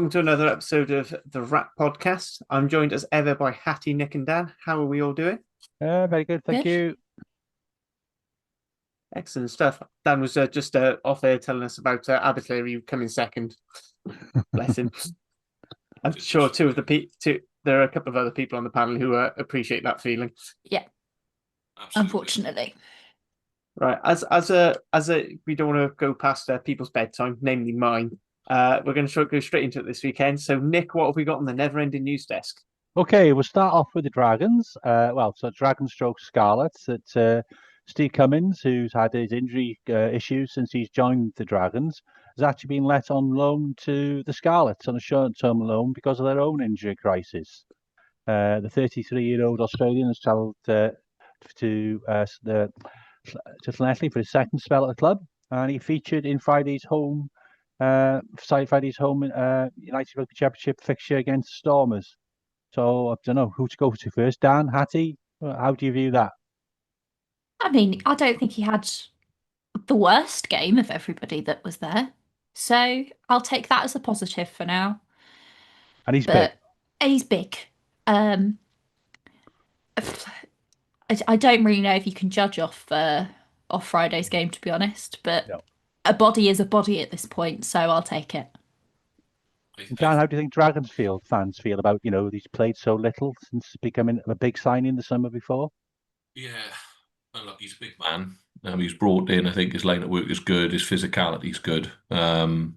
Welcome to another episode of the Rat Podcast. I'm joined as ever by Hattie, Nick, and Dan. How are we all doing? Very good, thank Good. you. Excellent stuff. Dan was just off there telling us about Arbitrary coming second. Bless him. I'm sure there are a couple of other people on the panel who appreciate that feeling. Yeah, Absolutely. unfortunately. Right, as we don't want to go past people's bedtime, namely mine. We're going to go straight into it this weekend. So, Nick, what have we got on the never-ending news desk? Okay, we'll start off with the Dragons. So Dragons stroke Scarlets. That Steve Cummins, who's had his injury issues since he's joined the Dragons, has actually been let on loan to the Scarlets on a short-term loan because of their own injury crisis. The 33-year-old Australian has travelled to Llanelli for his second spell at the club, and he featured in Friday's home United Rugby Championship fixture against Stormers. So I don't know who to go to first. Dan, Hattie, how do you view that? I mean, I don't think he had the worst game of everybody that was there. So I'll take that as a positive for now. And he's But big. he's big. I don't really know if you can judge off Friday's game, to be honest. But No. a body is a body at this point, so I'll take it. Dan, how do you think Dragons fans feel about, he's played so little since becoming a big signing the summer before? Yeah, and look, he's a big man. He's brought in, I think his line of work is good, his physicality is good. And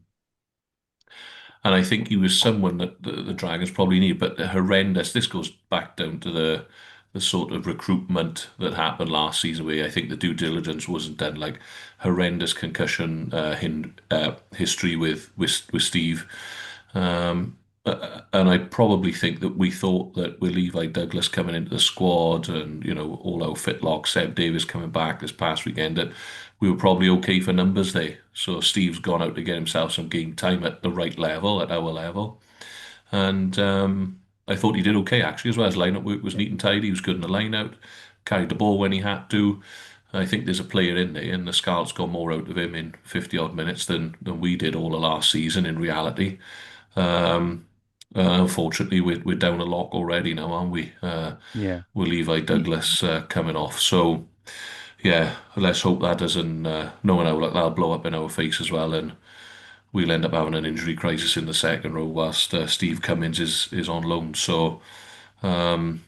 I think he was someone that the Dragons probably need, but horrendous. This goes back down to the sort of recruitment that happened last season where I think the due diligence wasn't done, like horrendous concussion history with Steve. And I probably think that we thought that with Levi Douglas coming into the squad and, all our fitlock, Seb Davis coming back this past weekend, that we were probably okay for numbers there. So Steve's gone out to get himself some game time at the right level, at our level. And I thought he did okay, actually, as well. His lineup work was neat and tidy. He was good in the line out, carried the ball when he had to. I think there's a player in there, and the Scarlets got more out of him in 50-odd minutes than we did all of last season in reality. Unfortunately, we're down a lock already now, aren't we? Yeah. With Levi Douglas coming off. So, yeah, let's hope that doesn't, knowing how that'll blow up in our face as well, and we'll end up having an injury crisis in the second row whilst Steve Cummins is on loan. So, I'm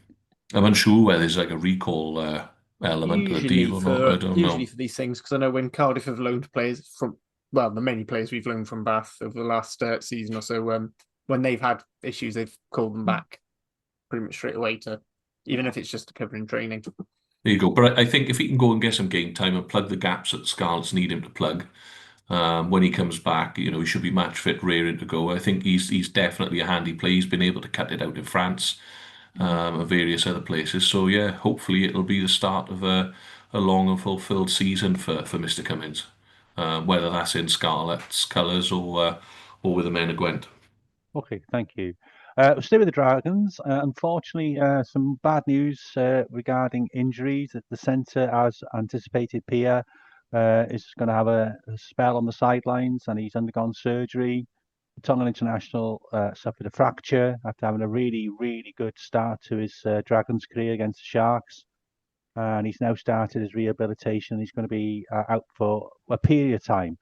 unsure whether there's like a recall element to the deal or not. I don't know. Usually for these things, because I know when Cardiff have loaned players from, well, the many players we've loaned from Bath over the last season or so, when they've had issues, they've called them back pretty much straight away even if it's just to cover in training. There you go. But I think if he can go and get some game time and plug the gaps that the Scarlets need him to plug, when he comes back, he should be match fit, raring to go. I think he's definitely a handy player. He's been able to cut it out in France, and various other places. So yeah, hopefully it'll be the start of a long and fulfilled season for Mr. Cummins, whether that's in Scarlet's colours or with the men of Gwent. Okay, thank you. We'll stay with the Dragons. Unfortunately, some bad news regarding injuries. At the centre, as anticipated, Pia is going to have a spell on the sidelines, and he's undergone surgery. Tongan International suffered a fracture after having a really, really good start to his Dragons career against the Sharks. And he's now started his rehabilitation. He's going to be out for a period of time.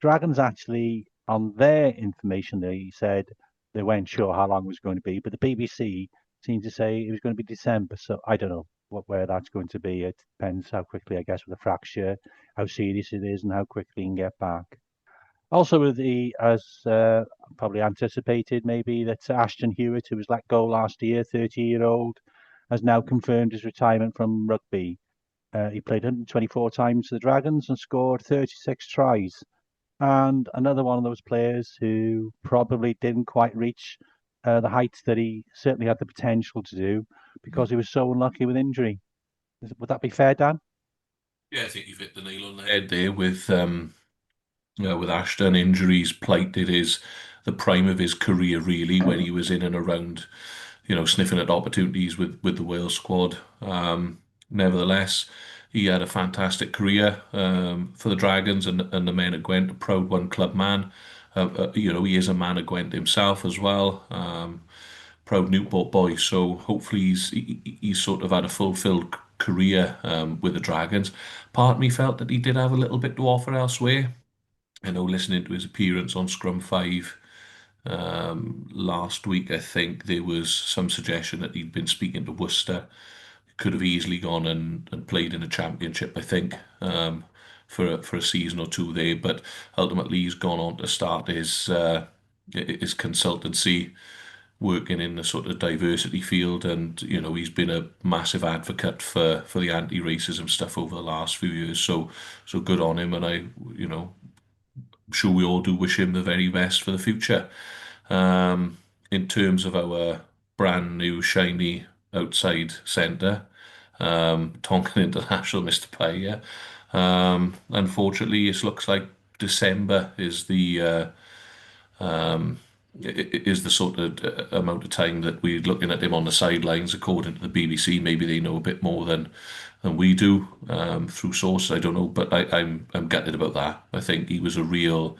Dragons actually, on their information, they said they weren't sure how long it was going to be, but the BBC seemed to say it was going to be December. So I don't know where that's going to be. It depends how quickly, I guess, with the fracture, how serious it is, and how quickly he can get back. Also, as probably anticipated, maybe that Ashton Hewitt, who was let go last year, 30-year-old, has now confirmed his retirement from rugby. He played 124 times for the Dragons and scored 36 tries. And another one of those players who probably didn't quite reach the heights that he certainly had the potential to do because he was so unlucky with injury. Would that be fair, Dan? Yeah, I think you've hit the nail on the head there with Ashton. Injuries blighted the prime of his career, really, when he was in and around, sniffing at opportunities with the Wales squad. Nevertheless, he had a fantastic career for the Dragons and the men at Gwent, a proud one club man. he is a man of Gwent himself as well. Proud Newport boy. So hopefully he's sort of had a fulfilled career with the Dragons. Part of me felt that he did have a little bit to offer elsewhere. I know listening to his appearance on Scrum 5 last week, I think there was some suggestion that he'd been speaking to Worcester. Could have easily gone and played in a championship, I think, for a season or two there. But ultimately, he's gone on to start his consultancy, working in the sort of diversity field, and he's been a massive advocate for the anti-racism stuff over the last few years. So good on him, and I'm sure we all do wish him the very best for the future. In terms of our brand new shiny outside centre, Tonkin International, Mr. Player. Unfortunately, it looks like December is the sort of amount of time that we're looking at him on the sidelines, according to the BBC. Maybe they know a bit more than we do through sources. I don't know, but I'm gutted about that. I think he was a real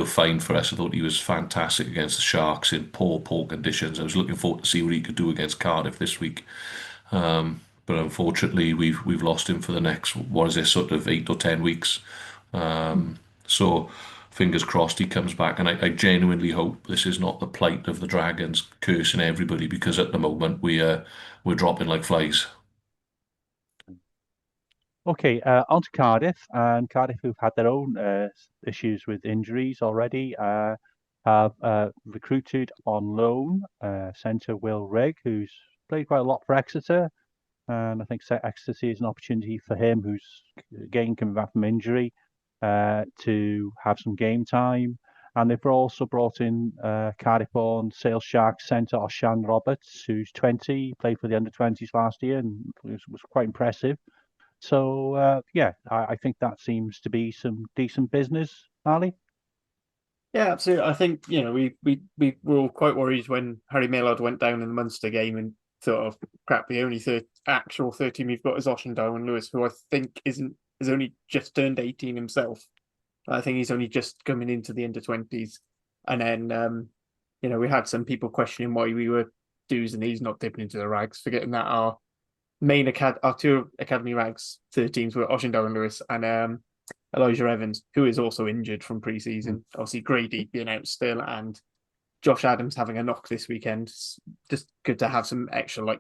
find for us. I thought he was fantastic against the Sharks in poor conditions. I was looking forward to see what he could do against Cardiff this week. But unfortunately, we've lost him for the next, what is this, sort of 8 or 10 weeks. So fingers crossed he comes back, and I genuinely hope this is not the plight of the Dragons cursing everybody, because at the moment we're dropping like flies. Okay, on to Cardiff, and Cardiff, who've had their own issues with injuries already, have recruited on loan centre Will Rigg, who's played quite a lot for Exeter, and I think Exeter sees an opportunity for him, who's again coming back from injury, to have some game time. And they've also brought in Cardiff-born Sale Sharks centre Oshan Roberts, who's 20, played for the under-20s last year and was quite impressive. So yeah, I think that seems to be some decent business, Ali. Yeah, absolutely. I think we were all quite worried when Harry Maillard went down in the Munster game and thought, oh, crap, the only actual 13 we've got is Oshan Darwin Lewis, who I think has only just turned 18 himself. I think he's only just coming into the under-20s, and then we had some people questioning why we were do's and he's not dipping into the rags, forgetting that our two academy rags 13s were Oshan Darwin Lewis and Elijah Evans, who is also injured from pre-season. Obviously, Grady being out still, and Josh Adams having a knock this weekend. It's just good to have some extra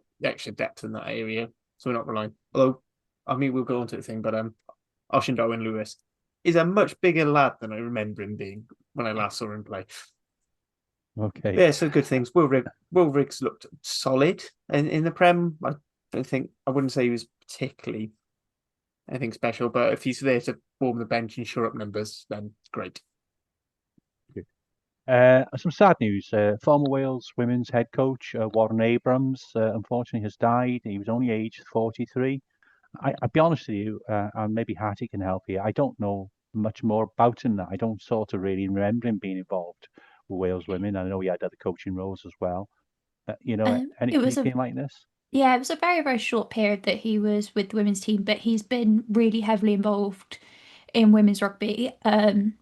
depth in that area, so we're not relying. Although, I mean, we'll go on to the thing, but Oshan Darwin Lewis is a much bigger lad than I remember him being when I last saw him play. Okay. Yeah, so good things. Will Riggs looked solid in the Prem. I wouldn't say he was particularly anything special, but if he's there to warm the bench and shore up numbers, then great. Some sad news. Former Wales women's head coach Warren Abrams unfortunately has died. He was only aged 43. I'll be honest with you, and maybe Hattie can help you. I don't know much more about him. That I don't sort of really remember him being involved with Wales women. I know he had other coaching roles as well. Anything like this? Yeah, it was a very, very short period that he was with the women's team, but he's been really heavily involved in women's rugby,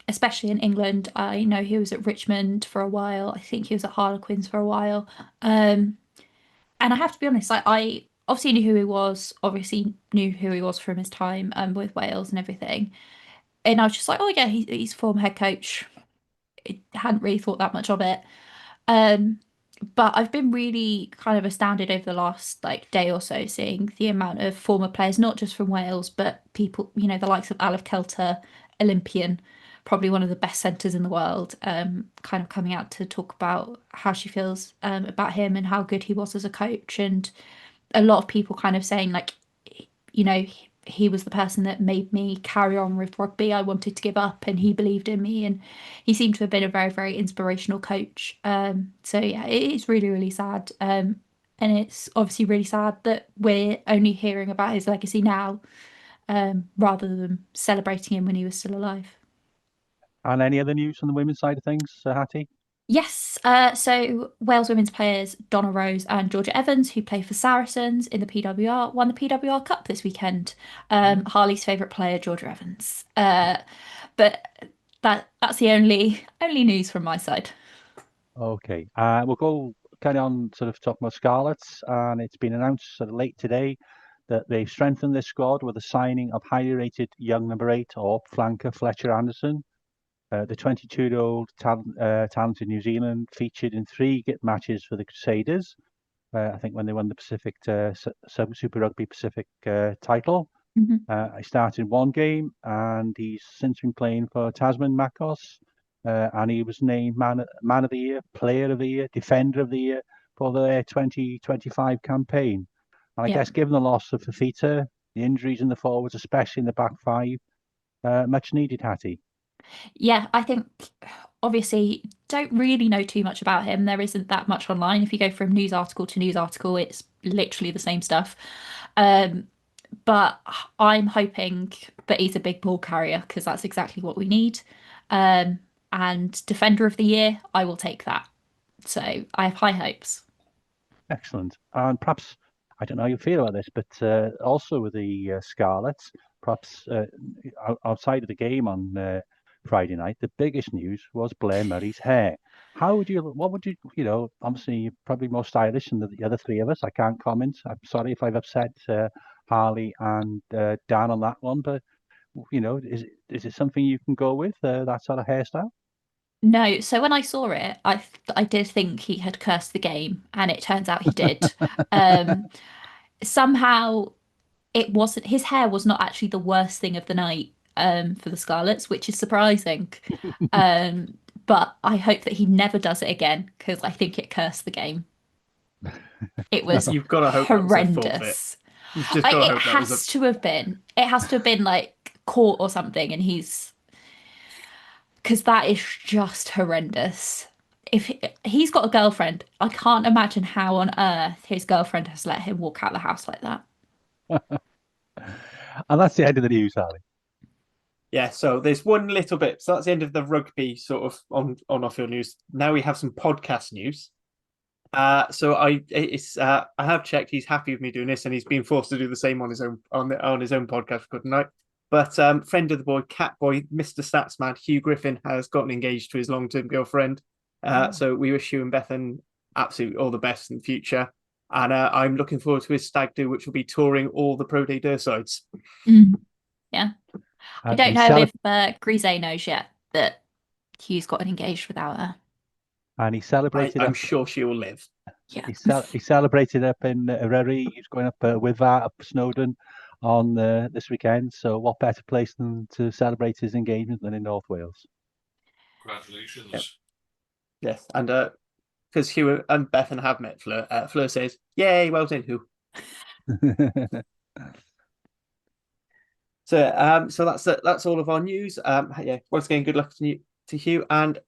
especially in England. I know he was at Richmond for a while. I think he was at Harlequins for a while. And I have to be honest, I obviously knew who he was, from his time with Wales and everything. And I was just like, oh yeah, he's former head coach. I hadn't really thought that much of it. But I've been really kind of astounded over the last day or so, seeing the amount of former players, not just from Wales, but people, the likes of Alif Kelter, Olympian, probably one of the best centres in the world, kind of coming out to talk about how she feels about him and how good he was as a coach. And a lot of people kind of saying he was the person that made me carry on with rugby. I wanted to give up and he believed in me, and he seemed to have been a very, very inspirational coach. So yeah, it is really, really sad. And it's obviously really sad that we're only hearing about his legacy now, rather than celebrating him when he was still alive. And any other news on the women's side of things, Hattie? Yes, so Wales women's players Donna Rose and Georgia Evans, who play for Saracens in the PWR, won the PWR Cup this weekend. Harley's favourite player, Georgia Evans. But that's the only news from my side. Okay, we'll carry on sort of talking about Scarlets, and it's been announced sort of late today that they've strengthened their squad with the signing of highly rated young number 8 or flanker Fletcher Anderson. The 22-year-old talented New Zealand featured in 3 matches for the Crusaders. I think when they won the Pacific Super Rugby Pacific title. Mm-hmm. He started 1 game, and he's since been playing for Tasman Makos, and he was named man of the year, player of the year, defender of the year for the 2025 campaign. And I guess given the loss of Fafita, the injuries in the forwards, especially in the back 5, much needed, Hattie. Yeah, I think obviously don't really know too much about him. There isn't that much online. If you go from news article to news article, it's literally the same stuff. But I'm hoping that he's a big ball carrier because that's exactly what we need. And defender of the year, I will take that. So I have high hopes. Excellent. And perhaps, I don't know how you feel about this, but also with the Scarlets, perhaps outside of the game on Friday night, the biggest news was Blair Murray's hair. What would you, obviously you're probably more stylish than the other 3 of us. I can't comment. I'm sorry if I've upset Harley and Dan on that one, but, is it something you can go with, that sort of hairstyle? No, so when I saw it, I did think he had cursed the game, and it turns out he did. Somehow it wasn't, his hair was not actually the worst thing of the night for the Scarlets, which is surprising. But I hope that he never does it again because I think it cursed the game. It was You've got to hope horrendous. You've just got to hope It has to have been. It has to have been like caught or something, and because that is just horrendous. If he's got a girlfriend, I can't imagine how on earth his girlfriend has let him walk out the house like that. And that's the end of the news, Harley. Yeah, so there's one little bit. So that's the end of the rugby sort of on off-field news. Now we have some podcast news. So I have checked. He's happy with me doing this, and he's been forced to do the same on his own podcast for good night. But friend of the boy, cat boy, Mr. Statsman, Hugh Griffin has gotten engaged to his long-term girlfriend. So we wish Hugh and Bethan absolutely all the best in the future. And I'm looking forward to his stag do, which will be touring all the Pro Day Dursides. Yeah. I don't know if Grise knows yet that Hugh's gotten engaged without her. And he celebrated. I'm sure she will live. Yeah. He celebrated up in Eryri. He's going up with that up Snowdon on this weekend. So what better place than to celebrate his engagement than in North Wales? Congratulations. Yep. Yes, and because Hugh and Bethan have met Fleur, Fleur says, "Yay, well done, Hugh." So that's all of our news. Yeah, once again, good luck to Hugh. And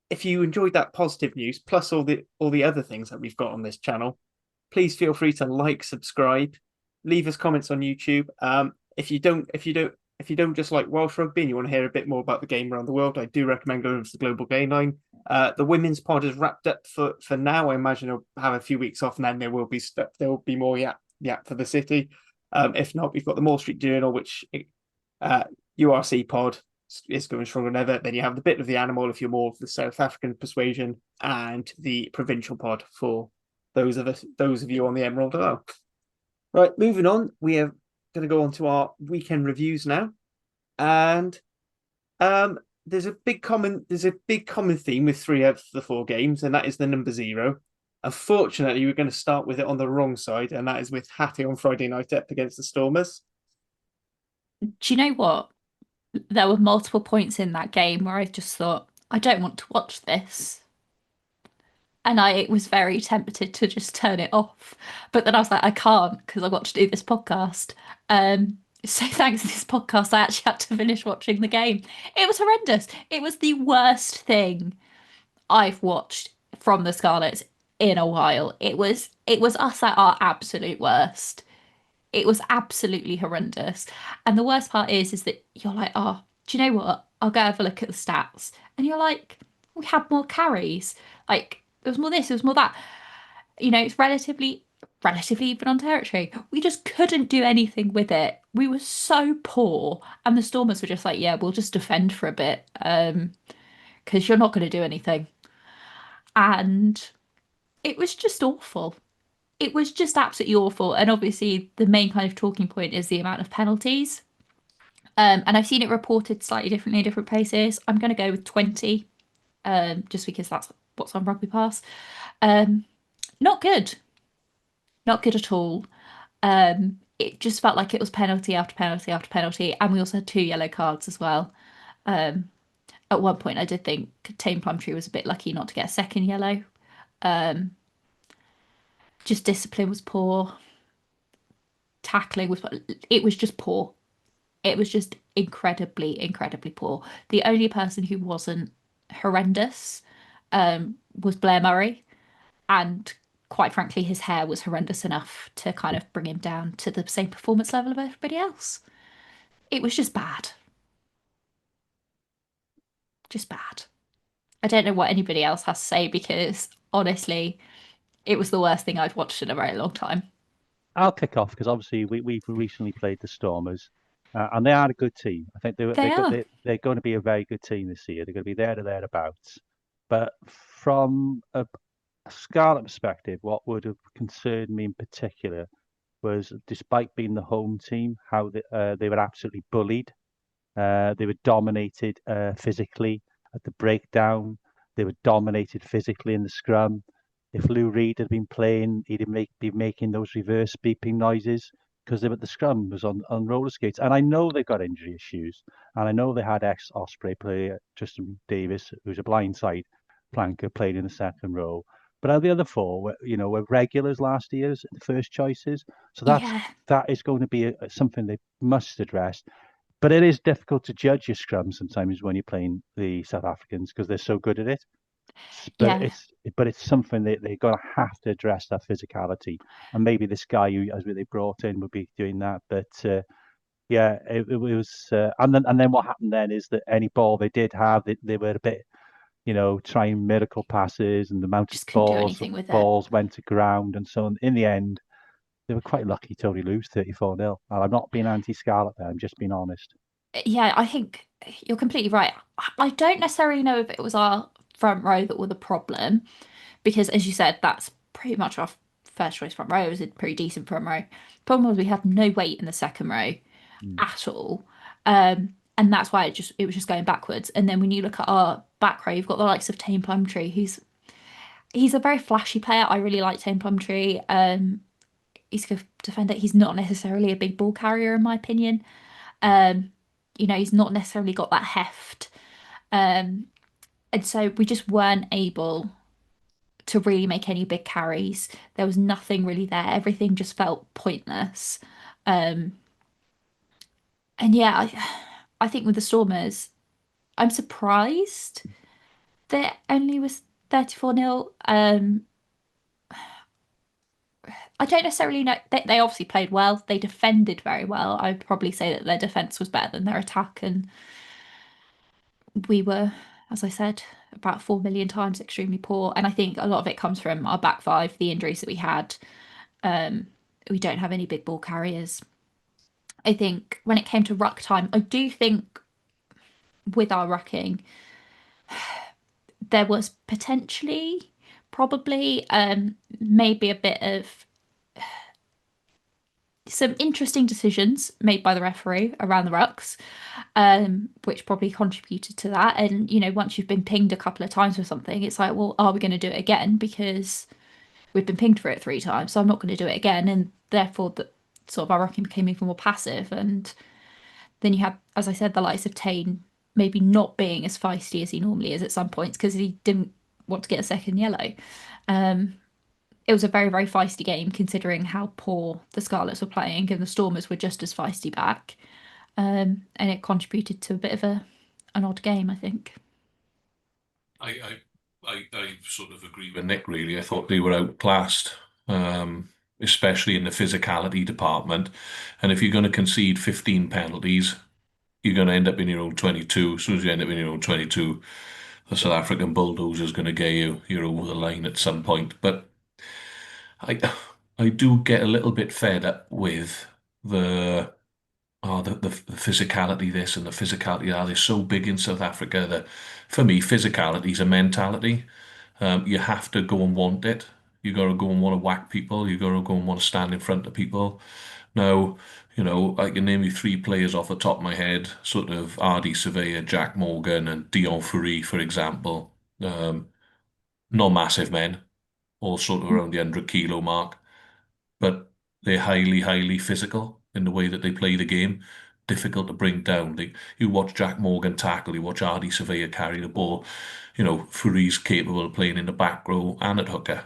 if you enjoyed that positive news, plus all the other things that we've got on this channel, please feel free to like, subscribe, leave us comments on YouTube. If you don't just like Welsh rugby and you want to hear a bit more about the game around the world, I do recommend going to the Global Game Line. The women's pod is wrapped up for now. I imagine it'll have a few weeks off, and then there will be more yap for the city. If not, we've got the Mall Street Journal, which URC pod is going stronger than ever. Then you have the Bit of the Animal if you're more of the South African persuasion, and the Provincial pod for those of you on the Emerald Isle. Right, moving on, we are going to go on to our weekend reviews now, and there's a big common theme with 3 of the 4 games, and that is the number 0. Unfortunately, we're going to start with it on the wrong side, and that is with Hattie on Friday night up against the Stormers. Do you know what? There were multiple points in that game where I just thought, I don't want to watch this. And I was very tempted to just turn it off. But then I was like, I can't because I've got to do this podcast. So thanks to this podcast, I actually had to finish watching the game. It was horrendous. It was the worst thing I've watched from the Scarlets in a while. It was us at our absolute worst. It was absolutely horrendous. And the worst part is that you're like, oh, do you know what? I'll go have a look at the stats. And you're like, we had more carries. Like, there was more this, there was more that. You know, it's relatively even on territory. We just couldn't do anything with it. We were so poor, and the Stormers were just like, yeah, we'll just defend for a bit, because you're not going to do anything. And it was just awful. It was just absolutely awful. And obviously, the main kind of talking point is the amount of penalties. And I've seen it reported slightly differently in different places. I'm going to go with 20, just because that's what's on Rugby Pass. Um, Not good. Not good at all. It just felt like it was penalty after penalty after penalty. And we also had 2 yellow cards as well. Um, at one point, I did think Tame Plumtree was a bit lucky not to get a second yellow. Um, just discipline was poor. Tackling was, it was just poor. It was just incredibly, incredibly poor. The only person who wasn't horrendous was Blair Murray. And quite frankly, his hair was horrendous enough to kind of bring him down to the same performance level of everybody else. It was just bad. Just bad. I don't know what anybody else has to say because honestly, it was the worst thing I've watched in a very long time. I'll kick off because obviously we've recently played the Stormers, and they are a good team. I think They are. they're going to be a very good team this year. They're going to be there or thereabouts. But from a Scarlet perspective, what would have concerned me in particular was, despite being the home team, how they were absolutely bullied. They were dominated physically at the breakdown. They were dominated physically in the scrum. If Lou Reed had been playing, he'd be making those reverse beeping noises because the scrum was on roller skates. And I know they've got injury issues. And I know they had ex-Osprey player Tristan Davis, who's a blindside flanker, played in the second row. But the other four were regulars last year's first choices. So Yeah. that is going to be something they must address. But it is difficult to judge your scrum sometimes when you're playing the South Africans because they're so good at it. But Yeah. it's something that they're going to have to address, that physicality. And maybe this guy who as they brought in would be doing that. But yeah, it was. And then what happened then is that any ball they did have, they were a bit, trying miracle passes, and the amount of Just couldn't do anything with it. balls went to ground, and so on. In the end, they were quite lucky to only lose 34-0. And I'm not being anti-Scarlet there. I'm just being honest. Yeah, I think you're completely right. I don't necessarily know if it was our front row that were the problem, because as you said, that's pretty much our first choice front row. It was a pretty decent front row. Problem was we had no weight in the second row at all. And that's why it was just going backwards. And then when you look at our back row, you've got the likes of Tame Plumtree, he's a very flashy player. I really like Tame Plumtree. He's a good defender. He's not necessarily a big ball carrier in my opinion. Um, he's not necessarily got that heft. And so we just weren't able to really make any big carries. There was nothing really there. Everything just felt pointless. Um, and yeah, I think with the Stormers, I'm surprised that only was 34-0. I don't necessarily know. They obviously played well. They defended very well. I'd probably say that their defense was better than their attack, and we were, as I said, about 4 million times extremely poor. And I think a lot of it comes from our back five, the injuries that we had. Um, we don't have any big ball carriers. I think when it came to ruck time, I do think with our rucking, there was potentially, probably, maybe a bit of some interesting decisions made by the referee around the rucks, which probably contributed to that. And, once you've been pinged a couple of times for something, it's like, well, are we going to do it again? Because we've been pinged for it 3 times, so I'm not going to do it again. And therefore, the sort of our rucking became even more passive. And then you have, as I said, the likes of Tane maybe not being as feisty as he normally is at some points because he didn't want to get a second yellow. It was a very, very feisty game considering how poor the Scarlets were playing, and the Stormers were just as feisty back. And it contributed to a bit of an odd game, I think. I sort of agree with Nick, really. I thought they were outclassed, especially in the physicality department. And if you're going to concede 15 penalties, you're going to end up in your own 22. As soon as you end up in your own 22, the South African bulldozer is going to get you're over the line at some point. But I I do get a little bit fed up with the the physicality this and the physicality that is so big in South Africa that for me, physicality is a mentality. You have to go and want it. You got to go and want to whack people. You got to go and want to stand in front of people. Now, I can name you three players off the top of my head, sort of Ardie Surveyor, Jack Morgan, and Dion Fourie, for example. Not massive men, all sort of around the 100 kilo mark, but they're highly, highly physical in the way that they play the game. Difficult to bring down. You watch Jack Morgan tackle, you watch Ardie Surveyor carry the ball. Fourie's capable of playing in the back row and at hooker.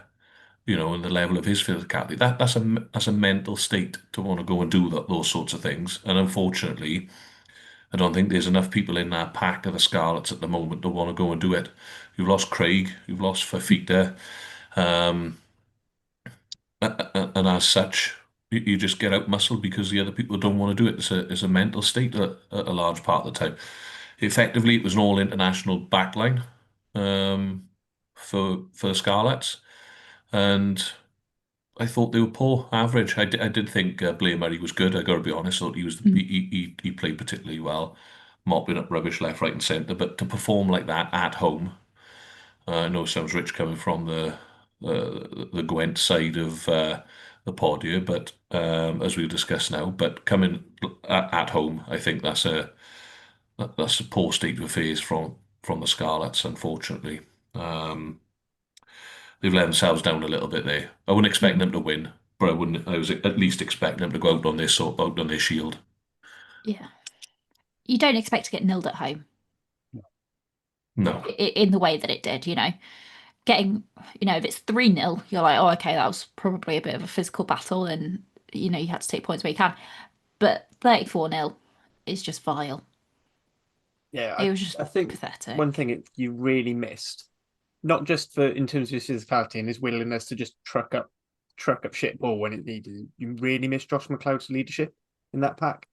And the level of his physicality. That's a mental state to want to go and do those sorts of things. And unfortunately, I don't think there's enough people in that pack of the Scarlets at the moment to want to go and do it. You've lost Craig, you've lost Fafita, um, and as such, you just get out muscled because the other people don't want to do it. It's a mental state a large part of the time. Effectively, it was an all international backline for the Scarlets, and I thought they were poor, average. I did think Blair Murray was good. I got to be honest. I thought he played particularly well, mopping up rubbish left, right, and centre. But to perform like that at home, I know it sounds rich coming from the Gwent side of the pod here, but as we've discussed now, but coming at home, I think that's a poor state of affairs from the Scarlets, unfortunately. Um, they've let themselves down a little bit there. I wouldn't expect them to win, but I was at least expecting them to go out on their shield. Yeah. You don't expect to get nilled at home No. in the way that it did, Getting, if it's 3-0, you're like, oh, okay, that was probably a bit of a physical battle and, you had to take points where you can. But 34-0 is just vile. Yeah, It was just I think pathetic. one thing you really missed, not just in terms of his physicality and his willingness to just truck up shit ball when it needed. You really missed Josh McLeod's leadership in that pack.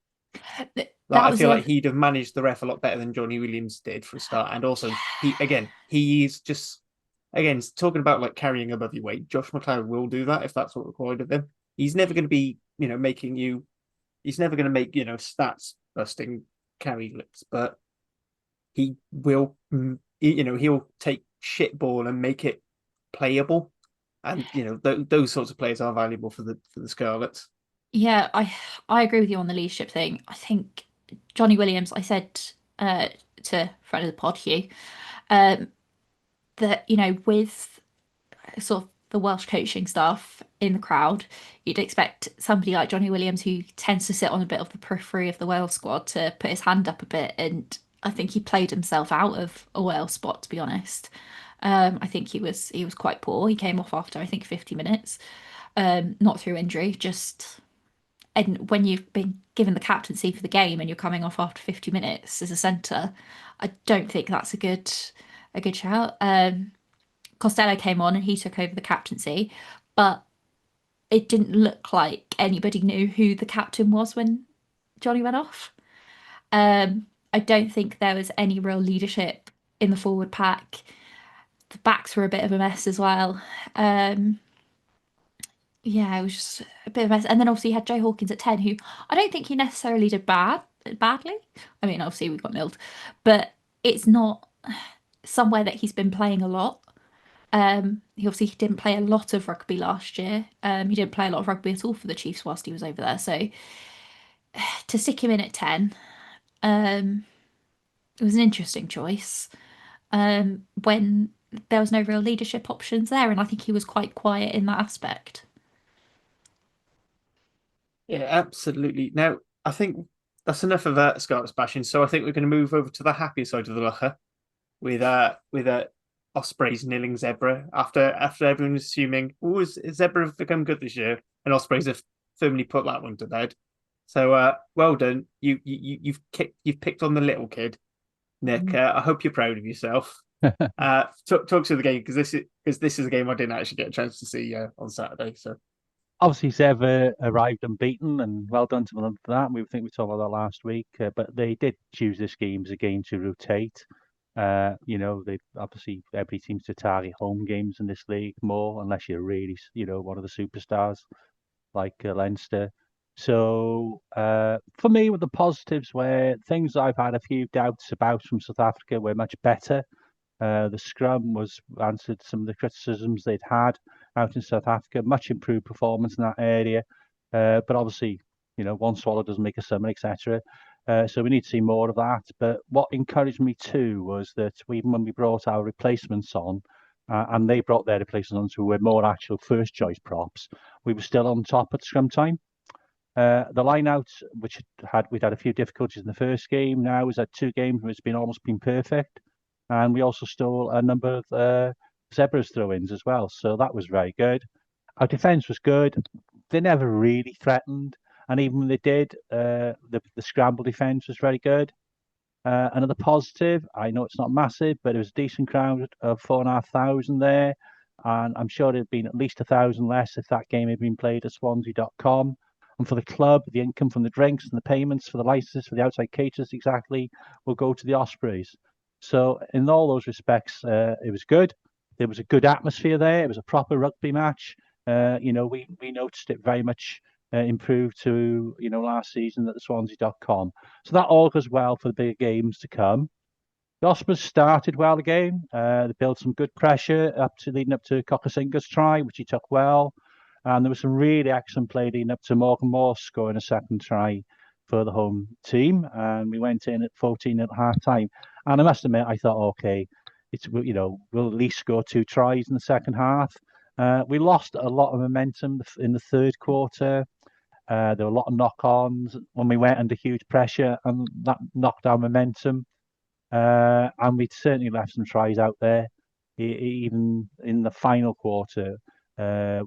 I feel like he'd have managed the ref a lot better than Johnny Williams did for a start. And also, he's just talking about like carrying above your weight. Josh McLeod will do that if that's what required of him. He's never going to be, making you. He's never going to make stats busting carry flips, but he will. He'll take shit ball and make it playable, and those sorts of players are valuable for the Scarlets. Yeah, I agree with you on the leadership thing. I think Johnny Williams, I said to friend of the pod, Hugh, that, with sort of the Welsh coaching staff in the crowd, you'd expect somebody like Johnny Williams, who tends to sit on a bit of the periphery of the Wales squad, to put his hand up a bit. And I think he played himself out of a Wales spot, to be honest. I think he was quite poor. He came off after, I think, 50 minutes. Not through injury, just. And when you've been given the captaincy for the game and you're coming off after 50 minutes as a centre, I don't think that's a good shout. Costello came on and he took over the captaincy, but it didn't look like anybody knew who the captain was when Johnny went off. I don't think there was any real leadership in the forward pack. The backs were a bit of a mess as well. Yeah, it was just a bit of a mess. And then obviously you had Joe Hawkins at 10, who I don't think he necessarily did badly. I mean, obviously we got nilled, but it's not somewhere that he's been playing a lot. He obviously didn't play a lot of rugby last year. He didn't play a lot of rugby at all for the Chiefs whilst he was over there. So to stick him in at 10, it was an interesting choice. When there was no real leadership options there, and I think he was quite quiet in that aspect. Yeah, absolutely. Now, I think that's enough of that Scarlets bashing. So I think we're going to move over to the happier side of the locker with Osprey's nilling Zebra after everyone was assuming, is Zebra become good this year? And Ospreys have firmly put that one to bed. So well done. You've picked on the little kid, Nick. I hope you're proud of yourself. Talk to the game, because this is a game I didn't actually get a chance to see on Saturday. So obviously Zebra arrived unbeaten, and well done to them for that. We think we talked about that last week, but they did choose this game as a game to rotate. They obviously everybody seems to target home games in this league more, unless you're really, one of the superstars like Leinster. So for me, with the positives were things I've had a few doubts about from South Africa were much better. The scrum was answered some of the criticisms they'd had out in South Africa, much improved performance in that area. But obviously, one swallow doesn't make a summer, etc. So we need to see more of that. But what encouraged me too was that even when we brought our replacements on, and they brought their replacements on who were more actual first choice props, we were still on top at scrum time. The line out, which we'd had a few difficulties in the first game, now is at 2 games where it's been almost been perfect. And we also stole a number of Zebras throw-ins as well. So that was very good. Our defence was good. They never really threatened. And even when they did, the scramble defence was very good. Another positive, I know it's not massive, but it was a decent crowd of 4,500 there. And I'm sure it'd been at least 1,000 less if that game had been played at Swansea.com. And for the club, the income from the drinks and the payments for the licenses for the outside caterers exactly will go to the Ospreys. So in all those respects, it was good. There was a good atmosphere there. It was a proper rugby match. We noticed it very much improved to last season at the Swansea.com. So that all goes well for the bigger games to come. The Ospreys started well again. They built some good pressure leading up to Kokosinga's try, which he took well. And there was some really excellent play leading up to Morgan Morse scoring a second try for the home team. And we went in at 14 at half time. And I must admit, I thought, okay, we'll at least score 2 tries in the second half. We lost a lot of momentum in the third quarter. There were a lot of knock-ons when we went under huge pressure, and that knocked our momentum. And we certainly left some tries out there. Even in the final quarter,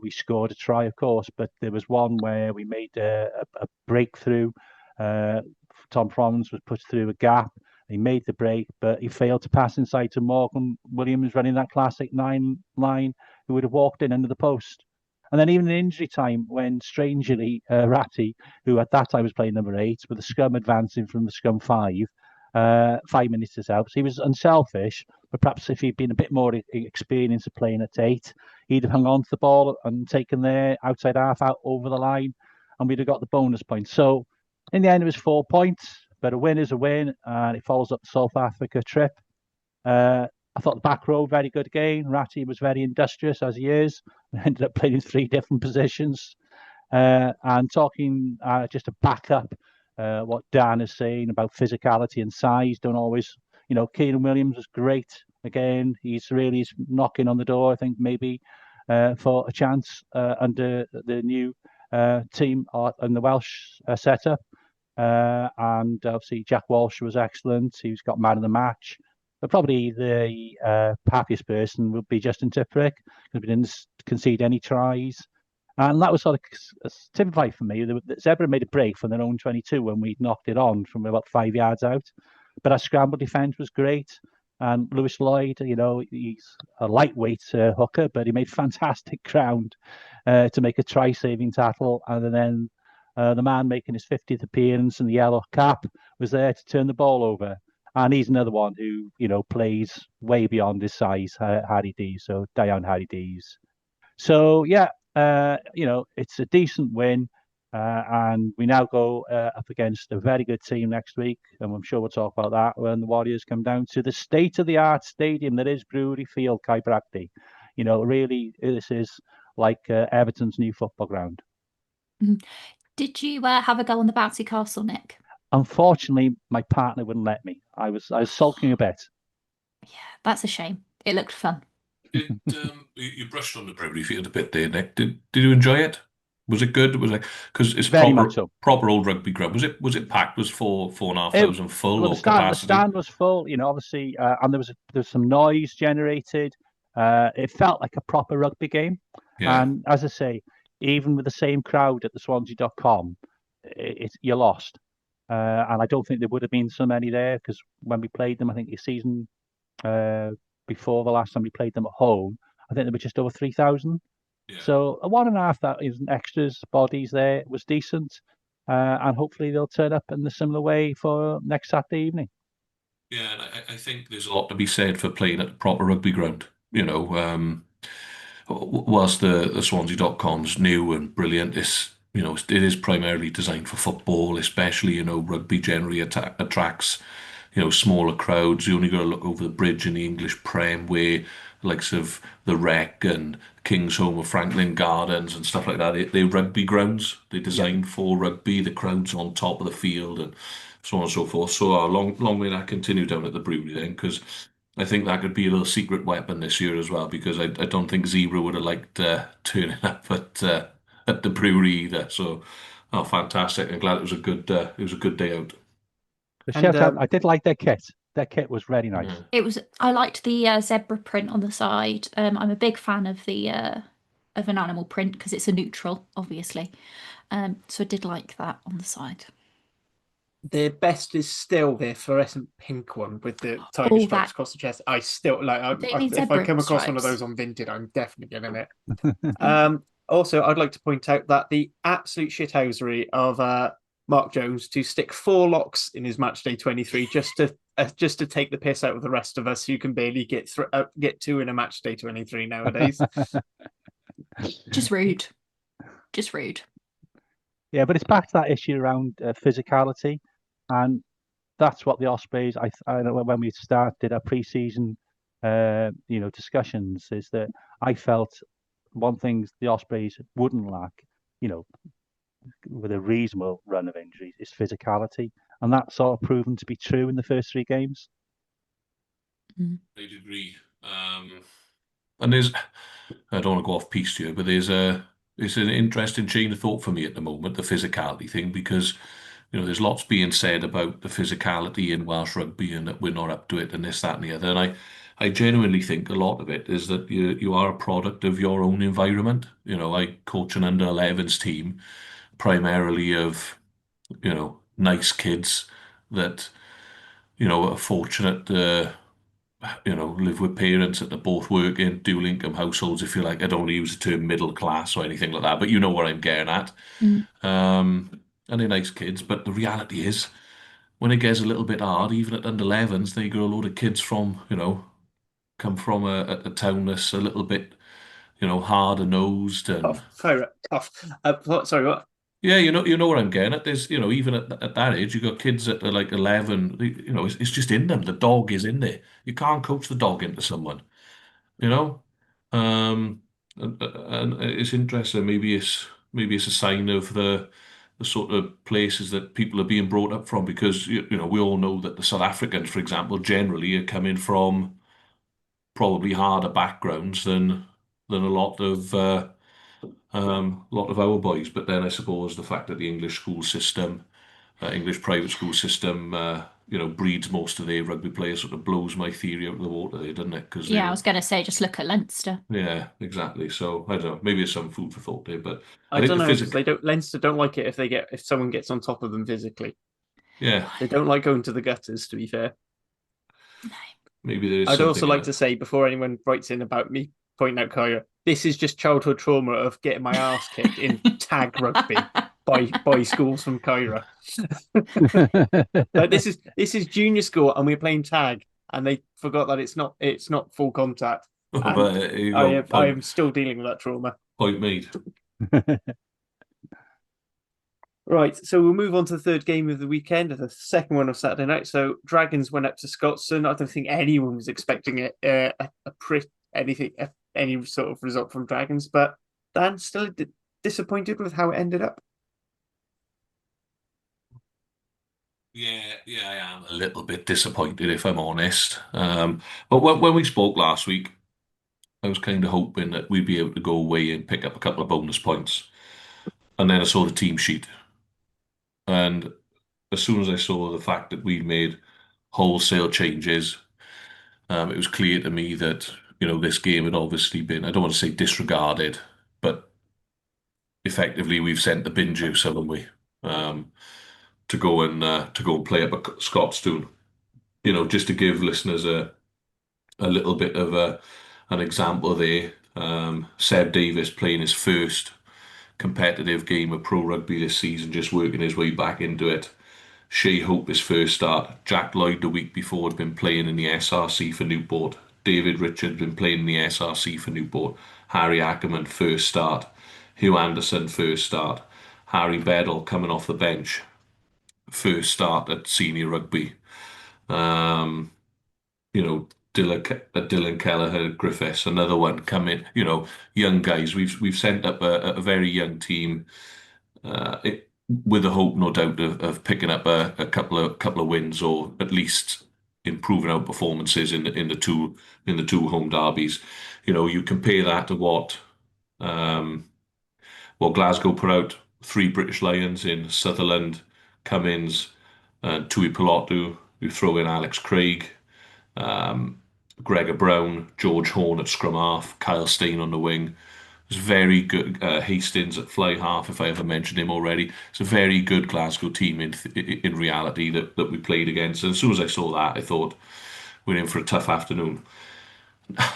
we scored a try, of course, but there was one where we made a breakthrough. Tom Frons was put through a gap. He made the break, but he failed to pass inside to Morgan Williams running that classic 9 line, who would have walked in under the post. And then even in injury time, when strangely Ratty, who at that time was playing number 8, with the scrum advancing from the scrum 5, 5 minutes to help. So he was unselfish, but perhaps if he'd been a bit more experienced of playing at 8, he'd have hung on to the ball and taken their outside half out over the line, and we'd have got the bonus points. So in the end, it was 4 points, but a win is a win, and it follows up the South Africa trip. I thought the back row very good again. Ratty was very industrious, as he is. We ended up playing in 3 different positions. And talking just to back up what Dan is saying about physicality and size, don't always, Kieran Williams was great. Again, he's knocking on the door, I think, maybe for a chance under the new team and the Welsh setup. And obviously Jack Walsh was excellent. He's got man of the match. But probably the happiest person would be Justin Tipuric, because we didn't concede any tries. And that was sort of typified for me. The Zebra made a break from their own 22 when we knocked it on from about 5 yards out. But our scramble defence was great. And Lewis Lloyd, he's a lightweight hooker, but he made fantastic ground to make a try-saving tackle. And then the man making his 50th appearance in the yellow cap was there to turn the ball over. And he's another one who, plays way beyond his size, Harry D. So, Dion Harry D's. So, yeah, it's a decent win. And we now go up against a very good team next week. And I'm sure we'll talk about that when the Warriors come down to the state-of-the-art stadium that is Brewery Field, Caerbrachdy. Really, this is like Everton's new football ground. Did you have a go on the bouncy castle, Nick? Unfortunately, my partner wouldn't let me. I was sulking a bit. Yeah, that's a shame. It looked fun. You brushed on the Brewery Field a bit there, Nick. Did you enjoy it? Was it good? Was it, because it's Very proper much so. Proper old rugby ground. Was it packed? Was 4,500 full Well, or the capacity? stand was full. Obviously, and there was some noise generated. It felt like a proper rugby game. Yeah. And as I say, even with the same crowd at the Swansea.com, you're lost. And I don't think there would have been so many there, because when we played them, I think the season before the last time we played them at home, I think there were just over 3,000. Yeah. So a 1,500 extras bodies there was decent, and hopefully they'll turn up in a similar way for next Saturday evening. Yeah, and I think there's a lot to be said for playing at a proper rugby ground. Whilst the Swansea.com's new and brilliant, it is primarily designed for football, especially, rugby generally attracts, smaller crowds. You only got to look over the bridge in the English Prem where the likes of the Rec and King's Home or Franklin Gardens and stuff like that, they're rugby grounds. They're designed for rugby. The crowd's on top of the field and so on and so forth. So long may that continue down at the brewery then, because I think that could be a little secret weapon this year as well, because I don't think Zebra would have liked turning up at the brewery either. So, oh, fantastic! I'm glad it was a good day out. The And shout out, I did like their kit. Their kit was really nice. Yeah. It was. I liked the zebra print on the side. I'm a big fan of the of an animal print because it's a neutral, obviously. So I did like that on the side. their best is still their fluorescent pink one with the tiger stripes across the chest. I still like. If I come across one of those on Vinted, I'm definitely getting it. Also, I'd like to point out that the absolute shithousery of Mark Jones to stick 4 locks in his match day 23 just to take the piss out of the rest of us who can barely get 2 in a match day 23 nowadays. Just rude. Just rude. Yeah, but it's back to that issue around physicality, and that's what the Ospreys. I know when we started our pre-season, discussions, is that I felt one thing the Ospreys wouldn't lack, with a reasonable run of injuries, is physicality, and that's sort of proven to be true in the first 3 games. I'd agree. And I don't want to go off piece here, but it's an interesting chain of thought for me at the moment, the physicality thing, because there's lots being said about the physicality in Welsh rugby and that we're not up to it and this, that, and the other. And I genuinely think a lot of it is that you are a product of your own environment. I coach an under-11s team, primarily of nice kids that are fortunate to live with parents that are both working, dual income households, if you like. I don't want to use the term middle class or anything like that, but you know what I'm getting at. And they're nice kids, but the reality is, when it gets a little bit hard, even at under 11s, they got a load of kids from, come from a town that's a little bit, harder nosed and. Sorry, what? Yeah, you know what I'm getting at. There's, even at that age, you got kids that are like 11. It's just in them. The dog is in there. You can't coach the dog into someone. And it's interesting. Maybe it's a sign of the sort of places that people are being brought up from, because we all know that the South Africans, for example, generally are coming from probably harder backgrounds than a lot of our boys. But then I suppose the fact that the English school system, English private school system, breeds most of their rugby players, sort of blows my theory out of the water there, doesn't it? I was going to say, just look at Leinster. Yeah, exactly. So I don't know. Maybe it's some food for thought there, but I don't know. Leinster don't like it if someone gets on top of them physically. Yeah, they don't like going to the gutters. To be fair, maybe there is. I'd also like to say, before anyone writes in about me pointing out Kyra, this is just childhood trauma of getting my ass kicked in tag rugby by schools from Kyra. But this is junior school, and we're playing tag, and they forgot that it's not full contact. But I am still dealing with that trauma. Point made. Right, so we'll move on to the third game of the weekend, the second one of Saturday night. So Dragons went up to Scotstoun. I don't think anyone was expecting any sort of result from Dragons, but Dan, still disappointed with how it ended up. Yeah, I am a little bit disappointed, if I'm honest. But when we spoke last week, I was kind of hoping that we'd be able to go away and pick up a couple of bonus points. And then I saw the team sheet. And as soon as I saw the fact that we'd made wholesale changes, it was clear to me that, this game had obviously been, I don't want to say disregarded, but effectively we've sent the bin juice, haven't we? To go and play up at Scotstoun. Just to give listeners a little bit of an example there. Seb Davis playing his first competitive game of pro rugby this season, just working his way back into it. Shea Hope his first start. Jack Lloyd the week before had been playing in the SRC for Newport. David Richard had been playing in the SRC for Newport. Harry Ackerman first start. Hugh Anderson first start. Harry Beddle coming off the bench, first start at senior rugby. Um, Dylan Kelleher, Griffiths, another one coming. Young guys. We've sent up a very young team, with the hope, no doubt, of picking up a couple of wins, or at least improving our performances in the two home derbies. You compare that to what Glasgow put out: three British Lions in Sutherland, Cummins, and Tui Pilotu. You throw in Alex Craig, Gregor Brown, George Horn at scrum half, Kyle Stein on the wing. It's very good. Hastings at fly half, if I ever mentioned him already. It's a very good Glasgow team in reality that we played against. And as soon as I saw that, I thought we're in for a tough afternoon.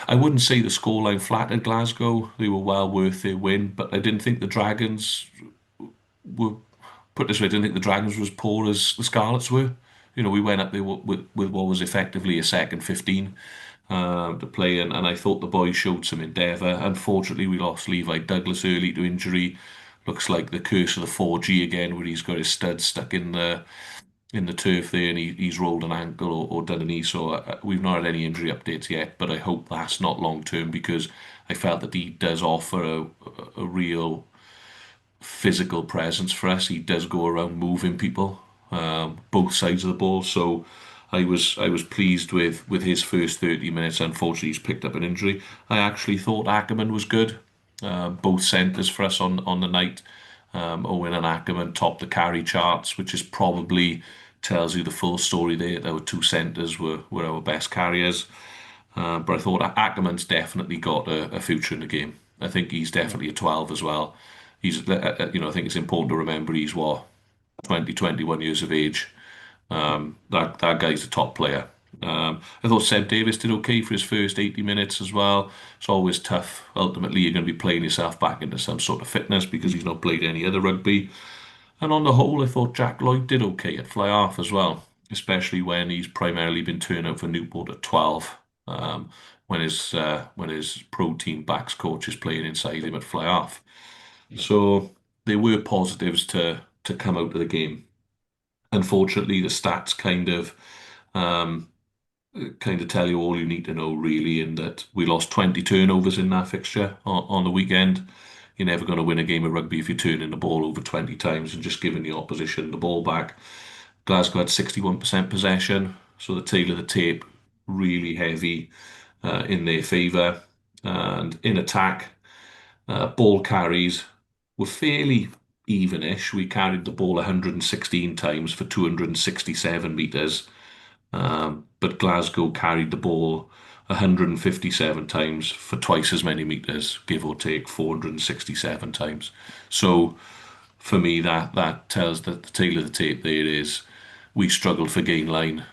I wouldn't say the scoreline flattered Glasgow. They were well worth their win, but I didn't think the Dragons were, put this way, I didn't think the Dragons were as poor as the Scarlets were. We went up there with what was effectively a second 15 to play, and I thought the boys showed some endeavour. Unfortunately, we lost Levi Douglas early to injury. Looks like the curse of the 4G again, where he's got his stud stuck in the turf there, and he's rolled an ankle or done a knee. So we've not had any injury updates yet, but I hope that's not long term, because I felt that he does offer a real physical presence for us. He does go around moving people, both sides of the ball. So I was pleased with his first 30 minutes. Unfortunately, he's picked up an injury. I actually thought Ackerman was good. Both centres for us on the night. Owen and Ackerman topped the carry charts, which is probably tells you the full story there. Our two centres were our best carriers. But I thought Ackerman's definitely got a future in the game. I think he's definitely a 12 as well. I think it's important to remember he's 20, 21 years of age. That guy's a top player. I thought Seb Davis did okay for his first 80 minutes as well. It's always tough. Ultimately, you're going to be playing yourself back into some sort of fitness, because he's not played any other rugby. And on the whole, I thought Jack Lloyd did okay at fly half as well, especially when he's primarily been turned out for Newport at 12, when his pro team backs coach is playing inside him at fly half. So there were positives to come out of the game. Unfortunately, the stats kind of tell you all you need to know, really, in that we lost 20 turnovers in that fixture on the weekend. You're never going to win a game of rugby if you're turning the ball over 20 times and just giving the opposition the ball back. Glasgow had 61% possession, so the tail of the tape really heavy in their favour. And in attack, ball carries were fairly evenish. We carried the ball 116 times for 267 metres. But Glasgow carried the ball 157 times for twice as many metres, give or take 467 times. So for me, that tells that the tail of the tape there is we struggled for gain line,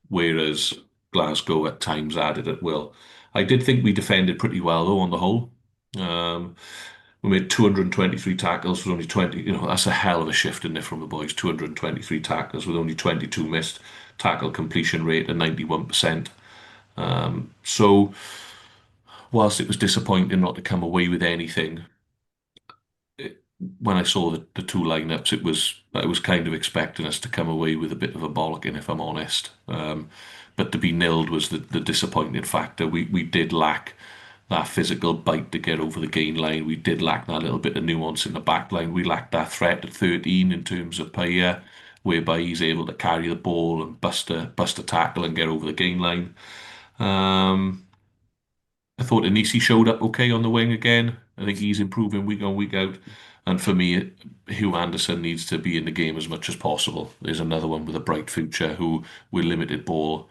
whereas Glasgow at times added at will. I did think we defended pretty well, though, on the whole. We made 223 tackles with only 20. That's a hell of a shift in there from the boys. 223 tackles with only 22 missed. Tackle completion rate at 91%. So whilst it was disappointing not to come away with anything, when I saw the two lineups, I was kind of expecting us to come away with a bit of a bollocking, if I'm honest. But to be nilled was the disappointing factor. We did lack that physical bite to get over the gain line. We did lack that little bit of nuance in the back line. We lacked that threat at 13 in terms of Paya, whereby he's able to carry the ball and bust a tackle and get over the gain line. I thought Anisi showed up okay on the wing again. I think he's improving week on, week out. And for me, Hugh Anderson needs to be in the game as much as possible. There's another one with a bright future who, with limited ball,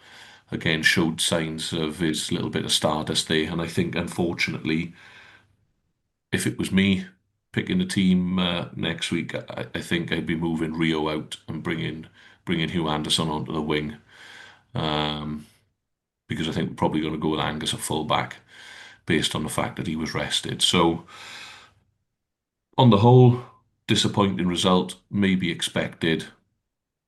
again showed signs of his little bit of stardust there. And I think, unfortunately, if it was me picking the team next week, I think I'd be moving Rio out and bringing Hugh Anderson onto the wing, because I think we're probably going to go with Angus at fullback based on the fact that he was rested. So on the whole, disappointing result, maybe expected,